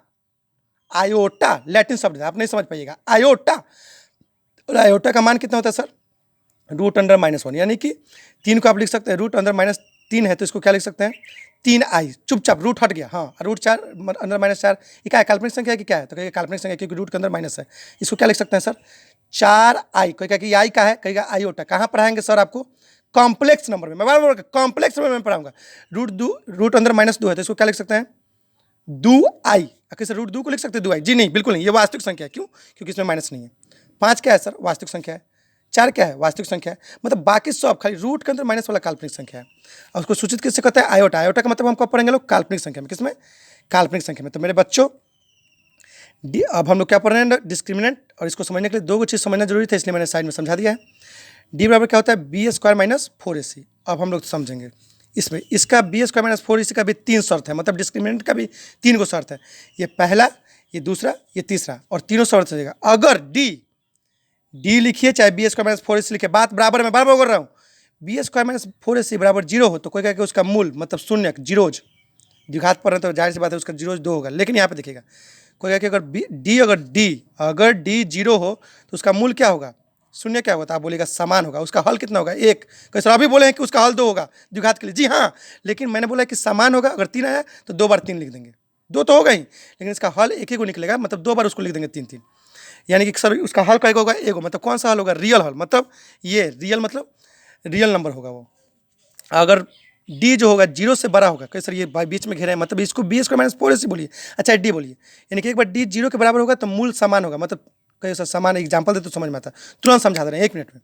आयोटा लैटिन शब्द है, आप नहीं समझ पाइएगा, आयोटा। और आयोटा का मान कितना होता है सर, √(-1), यानी कि 3 को आप लिख सकते हैं, √(3) है तो इसको क्या लिख सकते हैं, 3i। चुपचाप रूट हट गया, हाँ, √4 (-4) ये क्या है, काल्पनिक संख्या है कि क्या है, तो कहेगा काल्पनिक संख्या, क्योंकि रूट के अंदर माइनस है। इसको क्या लिख सकते हैं सर, 4i। कोई कहेगा कि आई का है, कहेगा आयोटा। कहाँ पढ़ाएंगे सर आपको, कॉम्प्लेक्स नंबर में। मैं बार बार कॉम्प्लेक्स नंबर में पढ़ाऊंगा। √2 है तो इसको क्या लिख सकते हैं, 2i। कैसे, √2 को लिख सकते हैं 2i, जी नहीं, बिल्कुल नहीं, ये वास्तविक संख्या है। क्यों, क्योंकि इसमें माइनस नहीं है। 5 क्या है सर, वास्तविक संख्या है। 4 क्या है, वास्तविक संख्या है। मतलब बाकी सब खाली रूट के अंदर माइनस वाला काल्पनिक संख्या है। और उसको सूचित किससे करते हैं, आयोटा। आयोटा का मतलब हम कब पढ़ेंगे लोग, काल्पनिक संख्या में। किसमें, काल्पनिक संख्या में। तो मेरे बच्चों, अब हम लोग क्या पढ़ रहे हैं, डिस्क्रिमिनेंट। और इसको समझने के लिए दो चीज़ समझना जरूरी था, इसलिए मैंने साइड में समझा दिया है। डी बराबर क्या होता है, b² - 4ac। अब हम लोग समझेंगे इसमें, इसका b² - 4ac का भी 3 शर्त है, मतलब डिस्क्रिमिनेंट का भी 3 को शर्त है। ये पहला, ये दूसरा, ये तीसरा, और तीनों शर्त रहेगा। अगर डी लिखिए चाहे b² - 4ac लिखिए, बात बराबर, मैं बार बार बोल रहा हूँ, b² - 4ac बराबर 0 हो तो कोई कहे कि उसका मूल मतलब शून्य, जीरोज द्विघात पर है तो जाहिर सी बात है उसका जीरोज 2 होगा। लेकिन यहाँ पे देखिएगा, कोई कहे कि अगर डी 0 हो तो उसका मूल क्या होगा, शून्य क्या होगा, तो आप बोलेगा समान होगा। उसका हल कितना होगा, 1। कैसे, अभी बोले हैं कि उसका हल 2 होगा द्विघात के लिए, जी हाँ, लेकिन मैंने बोला कि समान होगा। अगर 3 आया तो 2 बार 3 लिख देंगे, 2 तो होगा ही, लेकिन इसका हल एक ही को निकलेगा, मतलब 2 बार उसको लिख देंगे 3 3। यानी कि सर उसका हल कहेगा होगा 1, मतलब कौन सा हल होगा, रियल हल, मतलब ये रियल, मतलब रियल नंबर होगा वो। अगर डी जो होगा 0 से बड़ा होगा, कैसे, ये बीच में घेरे हैं, मतलब इसको b² - 4ac बोलिए, अच्छा डी बोलिए, यानी कि एक बार डी 0 के बराबर होगा तो मूल समान होगा। मतलब कैसे समान, एग्जाम्पल दे तो समझ में आता, तुरंत समझा दे रहे हैं 1 मिनट में।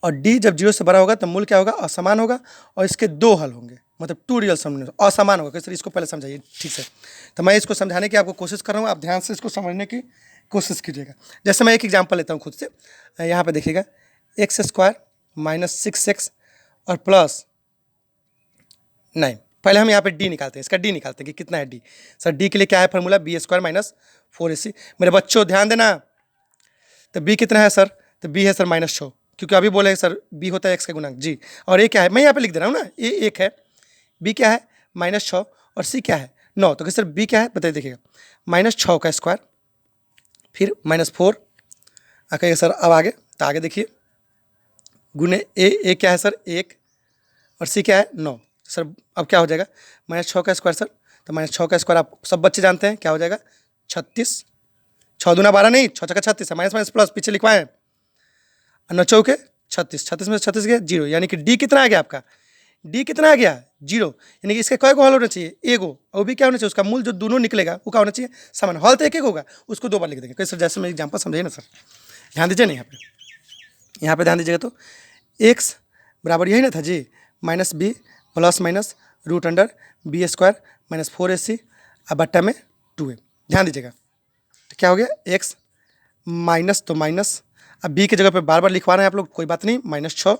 और डी जब 0 से बड़ा होगा तो मूल क्या होगा, असमान होगा, और इसके 2 हल होंगे, मतलब 2 रियल सम असमान होगा। कैसे, इसको पहले समझाइए ठीक से। तो मैं इसको समझाने की आपको कोशिश कर रहा हूँ, आप ध्यान से इसको समझने की कोशिश कीजिएगा। जैसे मैं एक एग्जाम्पल लेता हूँ खुद से, यहाँ पे देखिएगा, x² - 6x और +9। पहले हम यहाँ पे डी निकालते हैं, इसका डी निकालते हैं कि कितना है डी। सर डी के लिए क्या है फॉर्मूला, b² - 4ac। मेरे बच्चों ध्यान देना, तो बी कितना है सर, तो बी है सर -6, क्योंकि अभी बोले सर बी होता है x का गुणक, जी। और ए क्या है, मैं यहाँ पे लिख दे रहा हूँ ना, ए 1 है, बी क्या है -6, और सी क्या है 9। तो सर बी क्या है बताइए, देखिएगा, -6 का स्क्वायर, फिर -4। कहिए सर अब आगे, तो आगे देखिए, गुने ए क्या है सर 1, और सी क्या है 9। सर अब क्या हो जाएगा, -6 का स्क्वायर सर, तो -6 का स्क्वायर आप सब बच्चे जानते हैं क्या हो जाएगा, 36। 6 दूना 12 नहीं, 6 छक्का 36 है, माइनस प्लस पीछे लिखवाएं, 9 चौके 36, 36 में से 36 गया 0, यानी कि डी कितना आ गया आपका, डी कितना आ गया 0, यानी कि इसके कई को हल होना चाहिए, एगो, और भी क्या होना चाहिए, उसका मूल जो दोनों निकलेगा वो क्या होना चाहिए, समान। हल तो एक होगा, उसको 2 बार लिख देंगे। कैसे सर, जैसे मैं एग्जाम्पल समझिए ना सर, ध्यान दीजिए ना, यहाँ पे ध्यान दीजिएगा, तो x बराबर यही ना था जी, -b ± √b² - 4ac, अब बट्टा में 2a। ध्यान दीजिएगा, तो क्या हो गया x माइनस तो माइनस, अब b की जगह पे बार बार लिखवा रहे हैं आप लोग, कोई बात नहीं, -6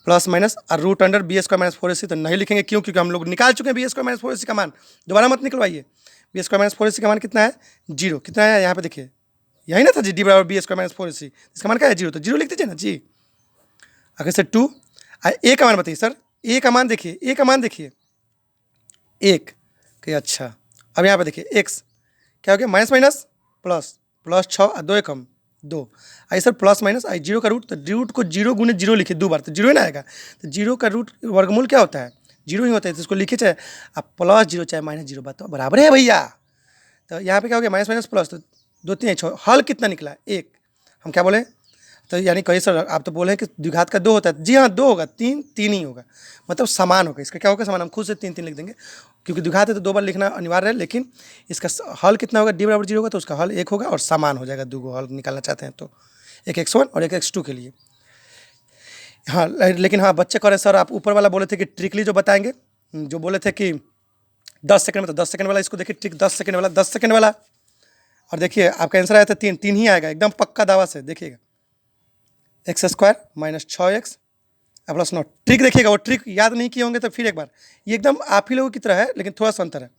प्लस माइनस और root under B square minus 4ac तो नहीं लिखेंगे, क्यों? क्योंकि हम लोग निकाल चुके हैं बी स्क्वायर माइनस 4ac का मान, दोबारा मत निकलवाइए। बी स्क्वायर माइनस 4ac का मान कितना है? 0। कितना है यहाँ पे देखिए, यही ना था जी, डी बराबर बी स्क्वायर माइनस 4ac, इसका मान क्या है? 0, तो 0 लिख दीजिए ना जी। अगर सर 2 ए का मान बताइए सर, ए का मान देखिए, ए का मान देखिए 1 कि अच्छा। अब यहाँ पे देखिए एक्स क्या हो गया? माइनस माइनस प्लस, प्लस 6 और 2 कम 2, आई सर प्लस माइनस आई 0 का रूट, तो रूट को 0 गुने 0 लिखे 2 बार तो 0 ही ना आएगा, तो 0 का रूट वर्गमूल क्या होता है? 0 ही होता है, तो इसको लिखे चाहे आप प्लस 0 चाहे माइनस 0, बात तो बराबर है भैया। तो यहाँ पे क्या हो गया? माइनस माइनस प्लस, तो 2 3 6, हल कितना निकला? 1। हम क्या बोले? तो यानी कही सर आप तो बोले हैं कि द्विघात का 2 होता है, जी हाँ 2 होगा, 3 3 ही होगा, मतलब समान होगा। इसका क्या होगा? समान, हम खुद से 3 3 लिख देंगे, क्योंकि द्विघात है तो 2 बार लिखना अनिवार्य है, लेकिन इसका हल कितना होगा? डी बराबर 0 होगा, तो उसका हल 1 होगा और समान हो जाएगा। 2 हल निकालना चाहते हैं तो एक x1 और एक x2 के लिए। हाँ लेकिन हाँ बच्चे कह रहे सर आप ऊपर वाला बोले थे कि ट्रिकली जो बताएंगे, जो बोले थे कि 10 सेकंड में, तो 10 सेकंड वाला इसको देखिए, ट्रिक 10 सेकंड वाला, 10 सेकंड वाला। और देखिए आपका आंसर आया था 3 3 ही आएगा, एकदम पक्का दावा से। देखिएगा x square minus 6x plus 9, trick देखिएगा, वो ट्रिक याद नहीं किए होंगे तो फिर एक बार, ये एकदम आप ही लोगों की तरह है लेकिन थोड़ा सा अंतर है।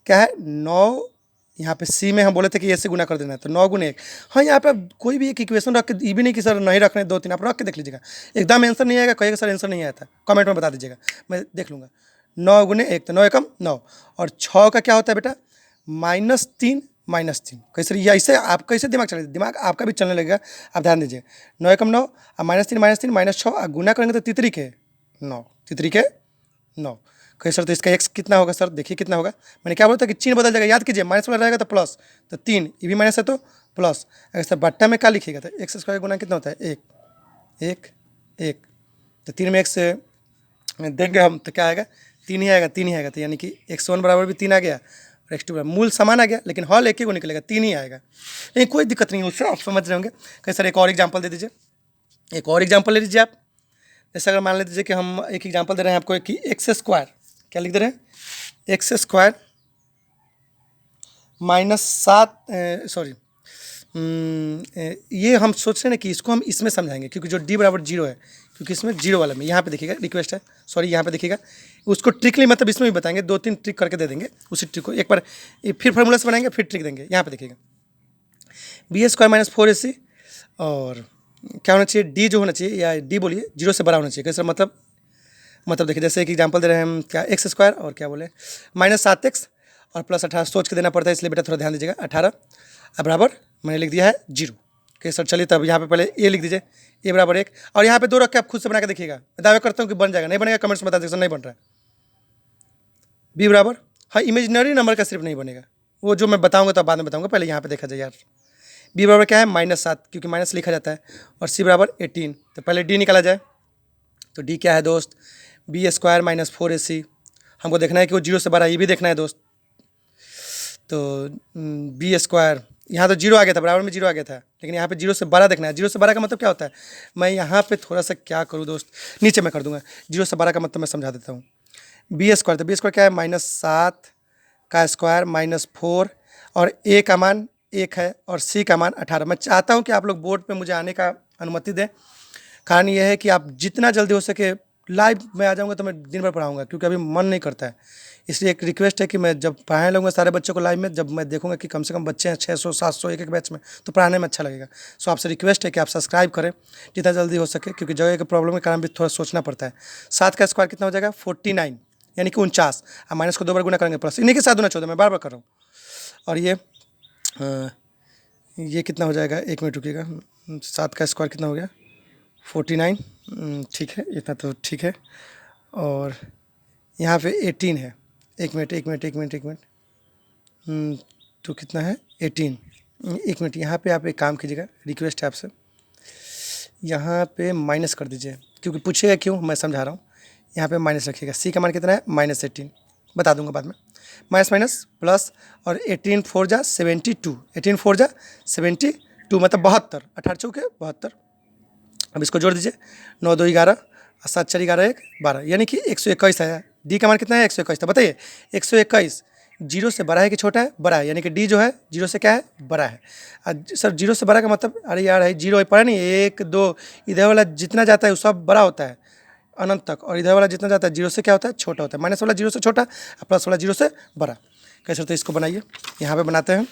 क्या है? 9, यहाँ पे सी में हम बोले थे कि ए से गुना कर देना है, तो 9 गुने 1। हाँ यहाँ पे आप कोई भी एक इक्वेशन रख के, ये भी नहीं कि सर नहीं रखने 2 3, आप रख के देख लीजिएगा, एकदम आंसर नहीं आएगा, कहिएगा सर आंसर नहीं आया था, कमेंट में बता दीजिएगा, मैं देख लूँगा। 9 गुने 1 तो 9 एकम 9, और 6 का क्या होता है बेटा? -3 -3। कैसे ये ऐसे आप कैसे दिमाग चले? दिमाग आपका भी चलने लगेगा, आप ध्यान दीजिए। 9 एकम 9 और -3 -3 -6 गुना करेंगे तो तितरी के 9, तितरी के 9। कहे सर तो इसका x कितना होगा? सर देखिए कितना होगा, मैंने क्या बोला था कि चिन्ह बदल जाएगा, याद कीजिए, माइनस वाला रहेगा तो प्लस, तो 3, ये भी माइनस है तो प्लस। अगर सर बट्टा में क्या लिखिएगा तो एक्स स्क्वायर गुना कितना होता है? 1 1 1, तो 3 में x देंगे हम तो क्या आएगा? 3 ही आएगा, 3 ही आएगा, तो यानी कि x1 बराबर भी 3 आ गया और x2 बराबर, मूल समान आ गया, लेकिन हल एक ही को निकलेगा, 3 ही आएगा, लेकिन कोई दिक्कत नहीं है उससे, आप समझ रहे होंगे। कहे सर एक और एग्जाम्पल दे दीजिए, एक और एग्जाम्पल ले लीजिए आप। जैसे अगर मान लीजिए कि हम एक एग्जाम्पल दे रहे हैं आपको कि एक्स स्क्वायर, क्या लिख दे रहे हैं? एक्स स्क्वायर -7, सॉरी, ये हम सोच रहे हैं ना कि इसको हम इसमें समझाएंगे, क्योंकि जो डी बराबर 0 है, क्योंकि इसमें 0 वाला में यहाँ पे देखिएगा, रिक्वेस्ट है, सॉरी यहाँ पे देखिएगा, उसको ट्रिकली मतलब इसमें भी बताएंगे, 2 3 ट्रिक करके दे देंगे उसी ट्रिक को, एक बार फिर फार्मूला से बनाएंगे, फिर ट्रिक देंगे। यहाँ पे देखिएगा बी स्क्वायर -4ac, और क्या होना चाहिए? डी जो होना चाहिए, या डी बोलिए 0 से बड़ा होना चाहिए। कैसे? मतलब देखिए जैसे एक एग्जांपल दे रहे हैं हम, क्या एक्स स्क्वायर और क्या बोले -7x और प्लस 18, सोच के देना पड़ता है, इसलिए बेटा थोड़ा ध्यान दीजिएगा। 18 बराबर मैंने लिख दिया है 0। ओके सर चलिए, तब यहाँ पे पहले ए लिख दीजिए, ए बराबर 1, और यहाँ पे 2 रख के आप खुद से बना के देखिएगा, मैं दावा करता हूँ कि बन जाएगा, नहीं बनेगा कमेंट्स में बता दीजिए सर नहीं बन रहा है। बी बराबर, हाँ इमेजिनरी नंबर का सिर्फ नहीं बनेगा, वो जो मैं बताऊँगा तो बाद में बताऊँगा, पहले यहाँ पे देखा जाए यार। बी बराबर क्या है? -7, क्योंकि माइनस लिखा जाता है, और सी बराबर 18, तो पहले डी निकाला जाए, तो डी क्या है दोस्त? बी स्क्वायर -4ac, हमको देखना है कि वो 0 से बड़ा, ये भी देखना है दोस्त। तो बी स्क्वायर, यहाँ तो 0 आ गया था, बराबर में 0 आ गया था, लेकिन यहाँ पे 0 से बड़ा देखना है। 0 से बड़ा का मतलब क्या होता है? मैं यहाँ पे थोड़ा सा क्या करूँ दोस्त, नीचे मैं कर दूंगा। 0 से बड़ा का मतलब मैं समझा देता हूँ। बी स्क्वायर, तो बी स्क्वायर क्या है? -7 का स्क्वायर -4, और ए का मान 1 है और सी का मान 18। मैं चाहता हूँ कि आप लोग बोर्ड पे मुझे आने का अनुमति दें, कारण यह है कि आप जितना जल्दी हो सके, लाइव में आ जाऊँगा तो मैं दिन भर पढ़ाऊँगा, क्योंकि अभी मन नहीं करता है। इसलिए एक रिक्वेस्ट है कि मैं जब पढ़ाने लगूँगा सारे बच्चों को लाइव में, जब मैं देखूँगा कि कम से कम बच्चे हैं 600 700 एक एक बैच में, तो पढ़ाने में अच्छा लगेगा। सो आपसे रिक्वेस्ट है कि आप सब्सक्राइब करें जितना जल्दी हो सके, क्योंकि जगह की प्रॉब्लम के कारण भी थोड़ा सोचना पड़ता है। 7 का स्क्वायर कितना हो जाएगा? 49, यानी कि 49, और माइनस को 2 बार गुना करेंगे प्लस, इन्हीं के साथ गुना 14, मैं बार बार कर रहा हूँ। और ये कितना हो जाएगा? 1 मिनट रुकिएगा, 7 का स्क्वायर कितना हो गया? 49, ठीक है, इतना तो ठीक है। और यहाँ पे 18 है, एक मिनट, तो कितना है? 18, एक मिनट, यहाँ पे आप एक काम कीजिएगा, रिक्वेस्ट है आपसे, यहाँ पे माइनस कर दीजिए, क्योंकि पूछेगा क्यों, मैं समझा रहा हूँ। यहाँ पे माइनस रखिएगा। सी का मान कितना है? -18, बता दूंगा बाद में। माइनस माइनस प्लस, और 18 4 जा 72, 18 4 जा 72, मतलब 72, 18 चौके 72। अब इसको जोड़ दीजिए, 9 2 11 और 7 4 11 1 12, यानी कि 121 आया। डी का मान कितना है? 121 था, बताइए 121, जीरो से बड़ा है कि छोटा है? बड़ा है, यानी कि डी जो है जीरो से क्या है? बड़ा है। सर जीरो से बड़ा का मतलब, अरे यार है जीरो पड़ा नहीं, 1 2 इधर वाला जितना जाता है वो सब बड़ा होता है अनंत तक, और इधर वाला जितना जाता है जीरो से क्या होता है? छोटा होता है। माइनस वाला जीरो से छोटा और प्लस वाला जीरो से बड़ा। कैसे? तो इसको बनाइए, यहाँ पे बनाते हैं।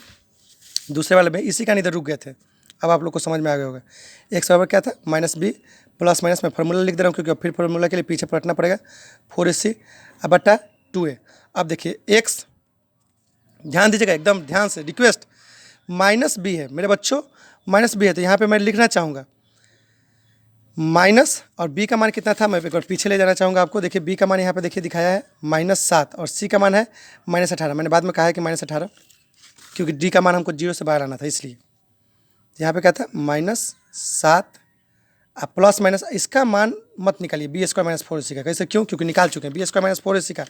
दूसरे वाले में इसी का नहीं, इधर रुक गए थे, अब आप लोग को समझ में आ गया होगा। एक बराबर क्या था? माइनस बी प्लस माइनस में फार्मूला लिख दे रहा हूँ, क्योंकि फिर फार्मूला के लिए पीछे पलटना पड़ेगा। 4ac अब बट्टा 2a। अब देखिए एक्स, ध्यान दीजिएगा एकदम ध्यान से, रिक्वेस्ट। माइनस बी है मेरे बच्चों, माइनस बी है, तो यहाँ पे मैं लिखना चाहूँगा माइनस, और बी का मान कितना था मैं एक बार पीछे ले जाना चाहूँगा आपको। देखिए बी का मान यहाँ पे देखिए दिखाया है -7, और सी का मान है -18। मैंने बाद में कहा है कि -18, क्योंकि डी का मान हमको जीरो से बाहर आना था, इसलिए यहाँ पे क्या था? -7 प्लस माइनस, इसका मान मत निकालिए, b² - 4ac का। कैसे? क्यों? क्योंकि निकाल चुके हैं b² - 4ac का,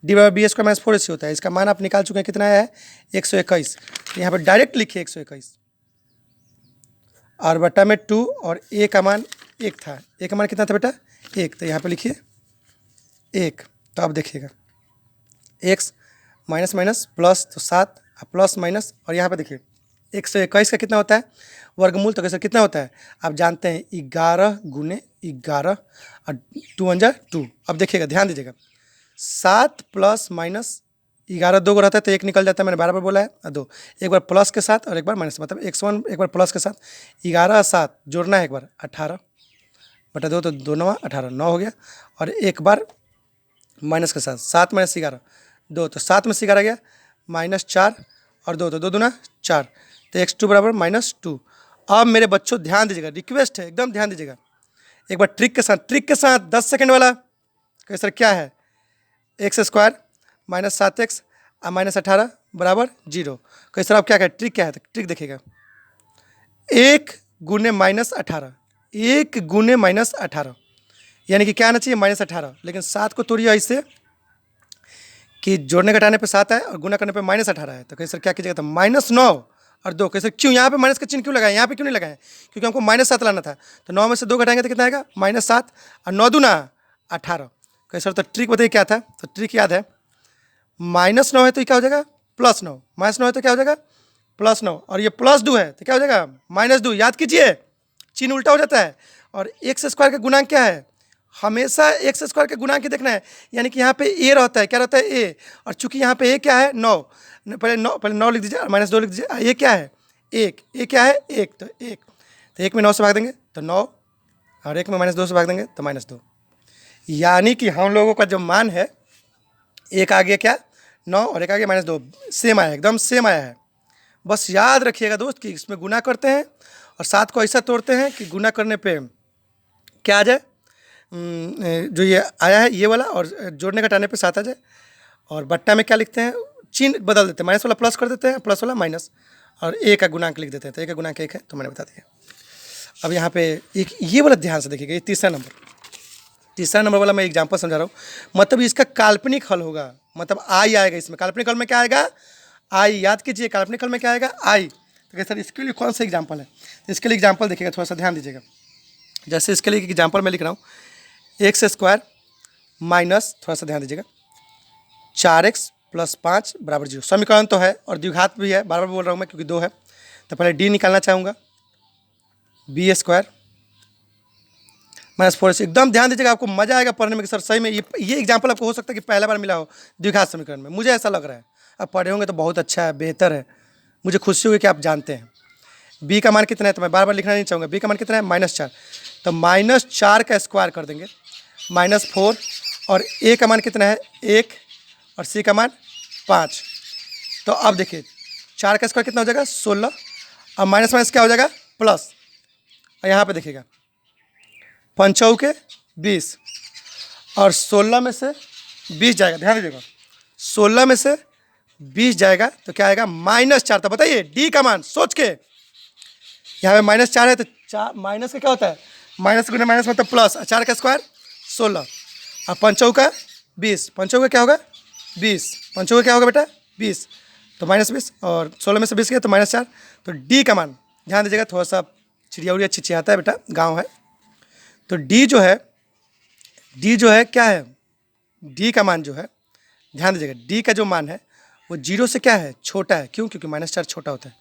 डी बाई b² - 4ac होता है। इसका मान आप निकाल चुके हैं, कितना है? 121। तो यहाँ पे डायरेक्ट लिखिए 121, और बट्टा में 2, और a का मान 1 था। a का मान कितना था बेटा? 1, तो यहाँ पे लिखिए 1। तो अब देखिएगा x माइनस माइनस प्लस, तो 7 प्लस माइनस, और यहाँ पे देखिए 121 का कितना होता है? वर्गमूल। तो कैसे कितना होता है आप जानते हैं? 11 गुने 11, और 2 × 2। अब देखिएगा ध्यान दीजिएगा, 7 प्लस माइनस 11 दो को रहता है तो 1 निकल जाता है, मैंने बराबर बोला है, और 2 एक बार प्लस के साथ और एक बार माइनस, मतलब 101 एक बार प्लस के साथ, 11 और 7 जोड़ना है एक बार, 18 बटा 2, तो 2 9 18, 9 हो गया। और एक बार माइनस के साथ, 7 - 11 2, तो 7 में से 11 गया, -4 और 2, तो 2 दूना 4, तो x2 बराबर -2। अब मेरे बच्चों ध्यान दीजिएगा, रिक्वेस्ट है एकदम ध्यान दीजिएगा, एक बार ट्रिक के साथ 10 सेकंड वाला। कहे सर क्या है? x² -7x -18 बराबर 0। कहे सर आप क्या कहें? ट्रिक क्या है? तो ट्रिक देखिएगा, 1 गुने -18, 1 गुने -18, यानी कि क्या आना चाहिए? -18। लेकिन 7 को तोड़िए ऐसे कि जोड़ने घटाने पे 7 है और गुना करने पे -18 है। तो कहे सर क्या कीजिएगा? तो -9 और 2। कैसे? क्यों यहाँ पे माइनस का चिन्ह क्यों लगाए? यहाँ पे क्यों नहीं लगाए? क्योंकि हमको -7 लाना था। तो 9 में से 2 घटाएंगे तो कितना आएगा? -7, और 9 दूना 18। कहे सर तो ट्रिक बताइए क्या था? तो ट्रिक याद है, -9 है तो क्या हो जाएगा? +9, -9 है तो क्या हो जाएगा? +9, और ये +2 है तो क्या हो जाएगा? -2। याद कीजिए, चिन्ह उल्टा हो जाता है। और x² का गुणांक क्या है? हमेशा x² के गुणांक ही देखना है, यानी कि यहाँ पे a रहता है, क्या रहता है? a, और चूंकि यहाँ पे a क्या है? 9, पहले 9 लिख दीजिए और -2 लिख दीजिए। a क्या है? 1, a क्या है? 1, तो 1, तो 1 में 9 से भाग देंगे तो 9, और 1 में -2 से भाग देंगे तो -2, यानी कि हम लोगों का जो मान है, एक आ गया क्या? 9, और एक आ गया -2, सेम आया, एकदम सेम आया है। बस याद रखिएगा दोस्त कि इसमें गुना करते हैं और 7 को ऐसा तोड़ते हैं कि गुना करने पे क्या आ जाए, जो ये आया है ये वाला, और जोड़ने घटाने पे 7 आ जाए। और बट्टा में क्या लिखते हैं? चिन्ह बदल देते हैं, माइनस वाला प्लस कर देते हैं, प्लस वाला माइनस, और a का गुणांक लिख देते हैं। तो a का गुणांक 1 है, तो मैंने बता दिया। अब यहाँ पे एक ये वाला ध्यान से देखिएगा, ये तीसरा नंबर वाला मैं एग्जाम्पल समझा रहा हूँ। मतलब इसका काल्पनिक हल होगा, मतलब आई आएगा इसमें। काल्पनिक हल में क्या आएगा? आई। याद कीजिए, काल्पनिक हल में क्या आएगा? आई। तो सर इसके लिए कौन सा एग्जाम्पल है? तो इसके लिए एग्जाम्पल देखिएगा, थोड़ा सा ध्यान दीजिएगा। जैसे इसके लिए एग्जाम्पल मैं लिख रहा हूँ, x² माइनस, थोड़ा सा ध्यान दीजिएगा, 4x + 5 बराबर 0। समीकरण तो है और द्विघात भी है, बार बार बोल रहा हूँ मैं क्योंकि 2 है। तो पहले d निकालना चाहूँगा, b² -4ac। एकदम ध्यान दीजिएगा, आपको मजा आएगा पढ़ने में कि सर सही में ये एग्जाम्पल आपको हो सकता है कि पहला बार मिला हो द्विघात समीकरण में, मुझे ऐसा लग रहा है। आप पढ़े होंगे तो बहुत अच्छा है, बेहतर है, मुझे खुशी होगी कि आप जानते हैं। b का मान कितना है? तो मैं बार बार लिखना नहीं चाहूँगा। b का मान कितना है? -4, तो -4 का स्क्वायर कर देंगे, -4, और a का मान कितना है? 1, और c का मान 5। तो अब देखिए 4 का स्क्वायर कितना हो जाएगा? 16, और माइनस माइनस क्या हो जाएगा? प्लस। और यहाँ पे देखिएगा 5 चौके 20, और 16 में से 20 जाएगा, ध्यान दीजिएगा, 16 में से 20 जाएगा तो क्या आएगा? -4। तो बताइए डी का मान सोच के, यहाँ पे -4 है तो 4 माइनस का क्या होता है? माइनस गुने माइनस मतलब प्लस। 4 का स्क्वायर 16, और 5 चौका 20, 5 चौका क्या होगा? 20, 5 चौका क्या होगा बेटा? 20, तो -20, और 16 में से 20 गया तो -4। तो डी का मान ध्यान दीजिएगा, थोड़ा सा चिड़िया उड़िया चिचियाता है बेटा, गाँव है। तो डी जो है क्या है? डी का मान जो है, ध्यान दीजिएगा, डी का जो मान है वो जीरो से क्या है, छोटा है। क्यों? क्योंकि -4 छोटा होता है।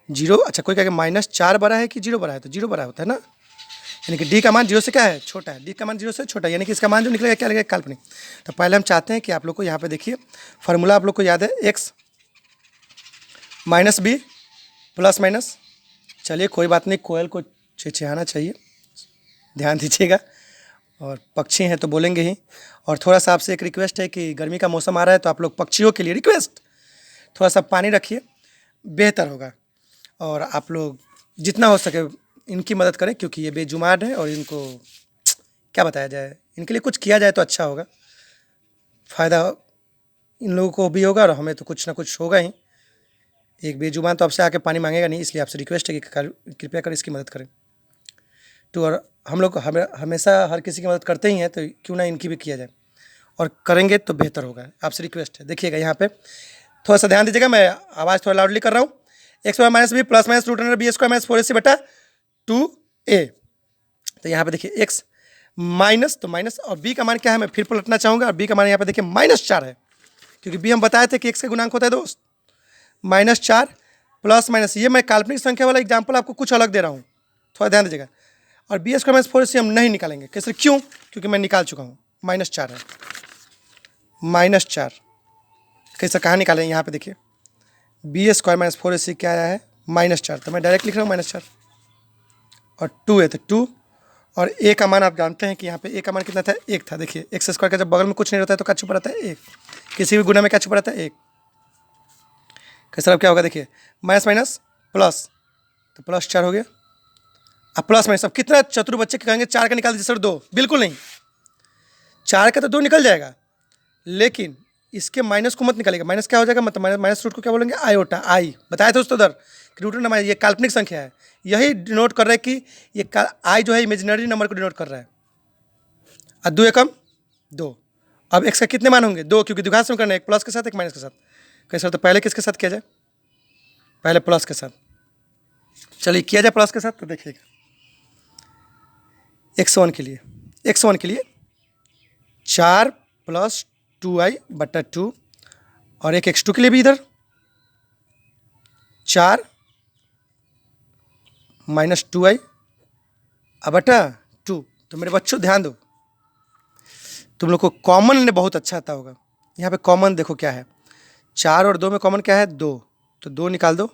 जीरो, अच्छा कोई कहेगा -4 बड़ा है कि जीरो बड़ा है, तो जीरो बड़ा होता है ना, यानी कि डी का मान जीरो से क्या है, छोटा है। डी का मान जीरो से छोटा है, यानी कि इसका मान जो निकलेगा क्या लगेगा, काल्पनिक। तो पहले हम चाहते हैं कि आप लोग को यहाँ पे देखिए फार्मूला आप लोग को याद है, x - b प्लस माइनस, चलिए कोई बात नहीं, कोयल को चिचियाना चाहिए, ध्यान दीजिएगा, और पक्षी हैं तो बोलेंगे ही। और थोड़ा सा आपसे एक रिक्वेस्ट है कि गर्मी का मौसम आ रहा है तो आप लोग पक्षियों के लिए रिक्वेस्ट, थोड़ा सा पानी रखिए, बेहतर होगा। और आप लोग जितना हो सके इनकी मदद करें, क्योंकि ये बेजुबान है और इनको क्या बताया जाए, इनके लिए कुछ किया जाए तो अच्छा होगा, फ़ायदा इन लोगों को भी होगा और हमें तो कुछ ना कुछ होगा ही। एक बेजुबान तो आपसे आके पानी मांगेगा नहीं, इसलिए आपसे रिक्वेस्ट है कि कृपया कर इसकी मदद करें। तो और हम लोग हमेशा हर किसी की मदद करते ही हैं, तो क्यों ना इनकी भी किया जाए, और करेंगे तो बेहतर होगा। आपसे रिक्वेस्ट है, देखिएगा यहाँ पे थोड़ा सा ध्यान दीजिएगा, मैं आवाज़ थोड़ा लाउडली कर रहा हूँ। x² - b plus minus √b² - 4ac/2a। तो यहाँ पे देखिए x माइनस, तो माइनस, और b का मान क्या है, मैं फिर पलटना चाहूँगा, और b का मान यहाँ पे देखिए -4 है, क्योंकि b हम बताए थे कि x का गुणांक होता है दोस्त, -4 प्लस माइनस, ये मैं काल्पनिक संख्या वाला एग्जाम्पल आपको कुछ अलग दे रहा हूँ, थोड़ा ध्यान दीजिएगा। और b² - 4ac हम नहीं निकालेंगे, कैसे, क्यों? क्योंकि मैं निकाल चुका हूँ, -4 है, -4 कैसे, कहाँ निकालें, यहाँ पे देखिए b² - 4ac क्या आया है, -4, तो मैं डायरेक्ट लिख रहा हूँ -4, और 2 है तो 2, और a का मान आप जानते हैं कि यहाँ पे a का मान कितना था, 1 था। देखिए x² का जब बगल में कुछ नहीं रहता है तो क्या छुपा रहता है, 1, किसी भी गुना में क्या छुपा रहता है, 1। कैसे अब क्या होगा, देखिए माइनस माइनस प्लस, तो +4 हो गया। अब प्लस माइनस, अब कितना चतुर बच्चे कहेंगे 4 का निकाल दीजिए सर 2, बिल्कुल नहीं, 4 का तो 2 निकल जाएगा, लेकिन इसके माइनस को मत निकालेगा। माइनस क्या हो जाएगा, मतलब माइनस रूट को क्या बोलेंगे, आयोटा, आई बताया था दोस्तों उधर कि रूट नंबर, ये काल्पनिक संख्या है, यही डिनोट कर रहा है कि ये आई जो है इमेजिनरी नंबर को डिनोट कर रहा है। और 2 एकम 2, अब एक्स का कितने मान होंगे, 2, क्योंकि द्विघात समीकरण है, एक प्लस के साथ एक माइनस के साथ। कैसे, तो पहले किसके साथ किया जाए, पहले प्लस के साथ, चलिए किया जाए प्लस के साथ। तो देखिएगा x1 के लिए, 4 + 2i/2, और एक x2 के लिए भी इधर 4 - 2i/2। तो मेरे बच्चों ध्यान दो, तुम लोग को कॉमन ने बहुत अच्छा आता होगा। यहाँ पे कॉमन देखो क्या है, 4 और 2 में कॉमन क्या है, 2, तो 2 निकाल दो,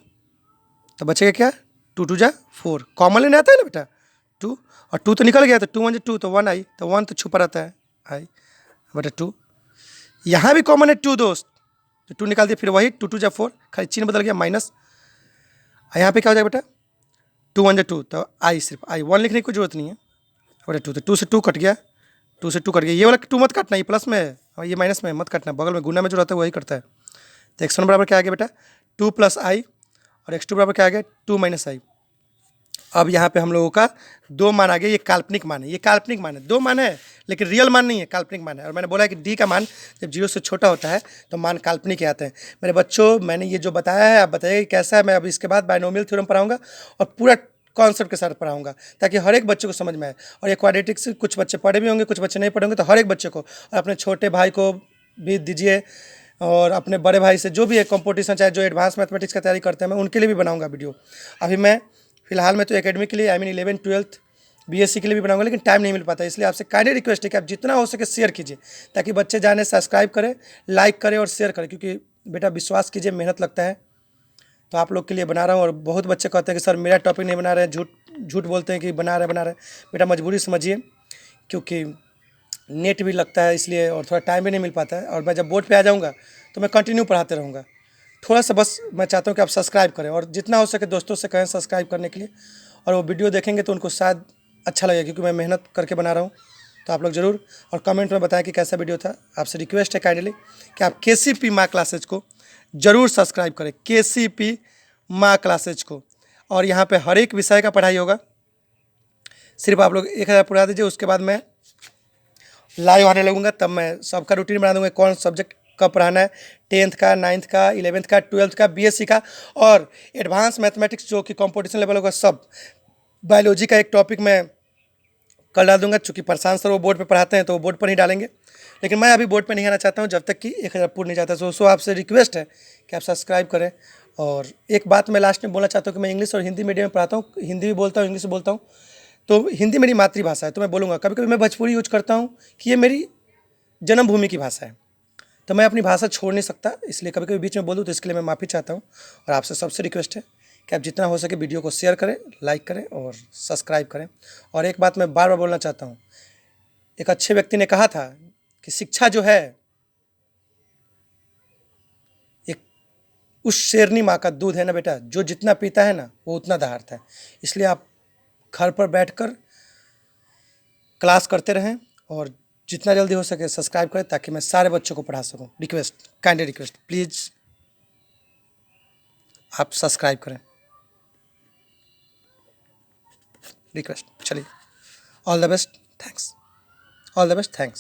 तो बचेगा क्या, 2 × 2 = 4, कॉमन लेने आता है ना बेटा, 2, और 2 तो निकल गया, तो 2 × 1 = 2, तो 1 आई, तो 1 तो छुपा रहता है, i/2। यहाँ भी कॉमन है 2 दोस्त, तो 2 निकाल दिया, फिर वही 2 × 2 = 4, खाली चिन्ह बदल गया माइनस। यहाँ पे क्या हो जाएगा बेटा, 2 × 1 = 2, तो आई, सिर्फ आई, 1 लिखने की कोई जरूरत नहीं है, /2, तो 2 से 2 कट गया, 2 से 2 कट गया, ये वाला 2 मत काटना, ये प्लस में है और ये माइनस में मत काटना, बगल में गुना में जो रहता है वही करता है। तो x1 बराबर क्या आ गया बेटा, 2 + i, और x2 बराबर क्या आ गया, 2 - i। अब यहाँ पे हम लोगों का 2 मान आ गया, ये काल्पनिक मान है, ये काल्पनिक मान है, 2 मान है लेकिन रियल मान नहीं है, काल्पनिक मान है। और मैंने बोला कि डी का मान जब 0 से छोटा होता है तो मान काल्पनिक के आते हैं। मेरे बच्चों, मैंने ये जो बताया है आप बताइए कैसा है। मैं अब इसके बाद बाइनोमियल थ्योरम पढ़ाऊंगा और पूरा कॉन्सेप्ट के साथ पढ़ाऊंगा, ताकि हर एक बच्चे को समझ में आए। और ये क्वाड्रेटिक्स कुछ बच्चे पढ़े भी होंगे, कुछ बच्चे नहीं पढ़े होंगे, तो हर एक बच्चे को, और अपने छोटे भाई को भी दीजिए, और अपने बड़े भाई से जो भी है कंपटीशन, चाहे जो एडवांस मैथमेटिक्स का तैयारी करते हैं, मैं उनके लिए भी बनाऊंगा वीडियो। अभी मैं फिलहाल में तो एकेडमी के लिए, I mean 11th 12th BSc के लिए भी बनाऊंगा, लेकिन टाइम नहीं मिल पाता, इसलिए आपसे काइंडली रिक्वेस्ट है कि आप जितना हो सके शेयर कीजिए, ताकि बच्चे जाने, सब्सक्राइब करें, लाइक करें और शेयर करें, क्योंकि बेटा विश्वास कीजिए मेहनत लगता है, तो आप लोग के लिए बना रहा हूँ। और बहुत बच्चे कहते हैं कि सर मेरा टॉपिक नहीं बना रहे, झूठ बोलते हैं कि बना रहे। बेटा मजबूरी समझिए, क्योंकि नेट भी लगता है इसलिए, और थोड़ा टाइम भी नहीं मिल पाता है। और मैं जब बोर्ड पे आ जाऊँगा तो मैं कंटिन्यू पढ़ाते रहूँगा। थोड़ा सा बस मैं चाहता हूँ कि आप सब्सक्राइब करें, और जितना हो सके दोस्तों से कहें सब्सक्राइब करने के लिए, और वो वीडियो देखेंगे तो उनको शायद अच्छा लगेगा, क्योंकि मैं मेहनत करके बना रहा हूँ। तो आप लोग ज़रूर और कमेंट में बताएं कि कैसा वीडियो था। आपसे रिक्वेस्ट है काइंडली कि आप KCP माँ क्लासेज को ज़रूर सब्सक्राइब करें, KCP माँ क्लासेज को। और यहाँ पे हर एक विषय का पढ़ाई होगा। सिर्फ आप लोग 1000 पूरा दीजिए, उसके बाद मैं लाइव आने लगूंगा, तब मैं सबका रूटीन बना दूंगा, कौन सब्जेक्ट कब पढ़ाना है, 10th का, 9th का, 11th का, 12th का, BSc का, और एडवांस मैथमेटिक्स जो कि कंपटीशन लेवल होगा सब। बायोलॉजी का एक टॉपिक मैं कल डाल दूंगा, चूँकि प्रशांत सर वो बोर्ड पे पढ़ाते हैं तो वो बोर्ड पर ही डालेंगे, लेकिन मैं अभी बोर्ड पे नहीं आना चाहता हूँ जब तक कि 1000 पूर्ण नहीं जाता। सो आपसे रिक्वेस्ट है कि आप सब्सक्राइब करें। और एक बात मैं लास्ट में बोलना चाहता हूँ कि मैं इंग्लिश और हिंदी मीडियम में पढ़ाता हूँ, हिंदी भी बोलता हूँ, इंग्लिश भी बोलता हूँ। तो हिंदी मेरी मातृभाषा है, तो मैं बोलूँगा, कभी कभी मैं भोजपुरी यूज करता हूँ कि ये मेरी जन्मभूमि की भाषा है, तो मैं अपनी भाषा छोड़ नहीं सकता, इसलिए कभी कभी बीच में बोलूँ तो इसके लिए मैं माफ़ी चाहता हूँ। और आपसे सबसे रिक्वेस्ट है कि आप जितना हो सके वीडियो को शेयर करें, लाइक करें और सब्सक्राइब करें। और एक बात मैं बार बार बोलना चाहता हूँ, एक अच्छे व्यक्ति ने कहा था कि शिक्षा जो है एक उस शेरनी माँ का दूध है ना बेटा, जो जितना पीता है ना वो उतना दहाड़ता है। इसलिए आप घर पर बैठकर क्लास करते रहें और जितना जल्दी हो सके सब्सक्राइब करें, ताकि मैं सारे बच्चों को पढ़ा सकूं। रिक्वेस्ट, काइंडली रिक्वेस्ट, प्लीज़ आप सब्सक्राइब करें, रिक्वेस्ट। चलिए, all the best, thanks, all the best, thanks.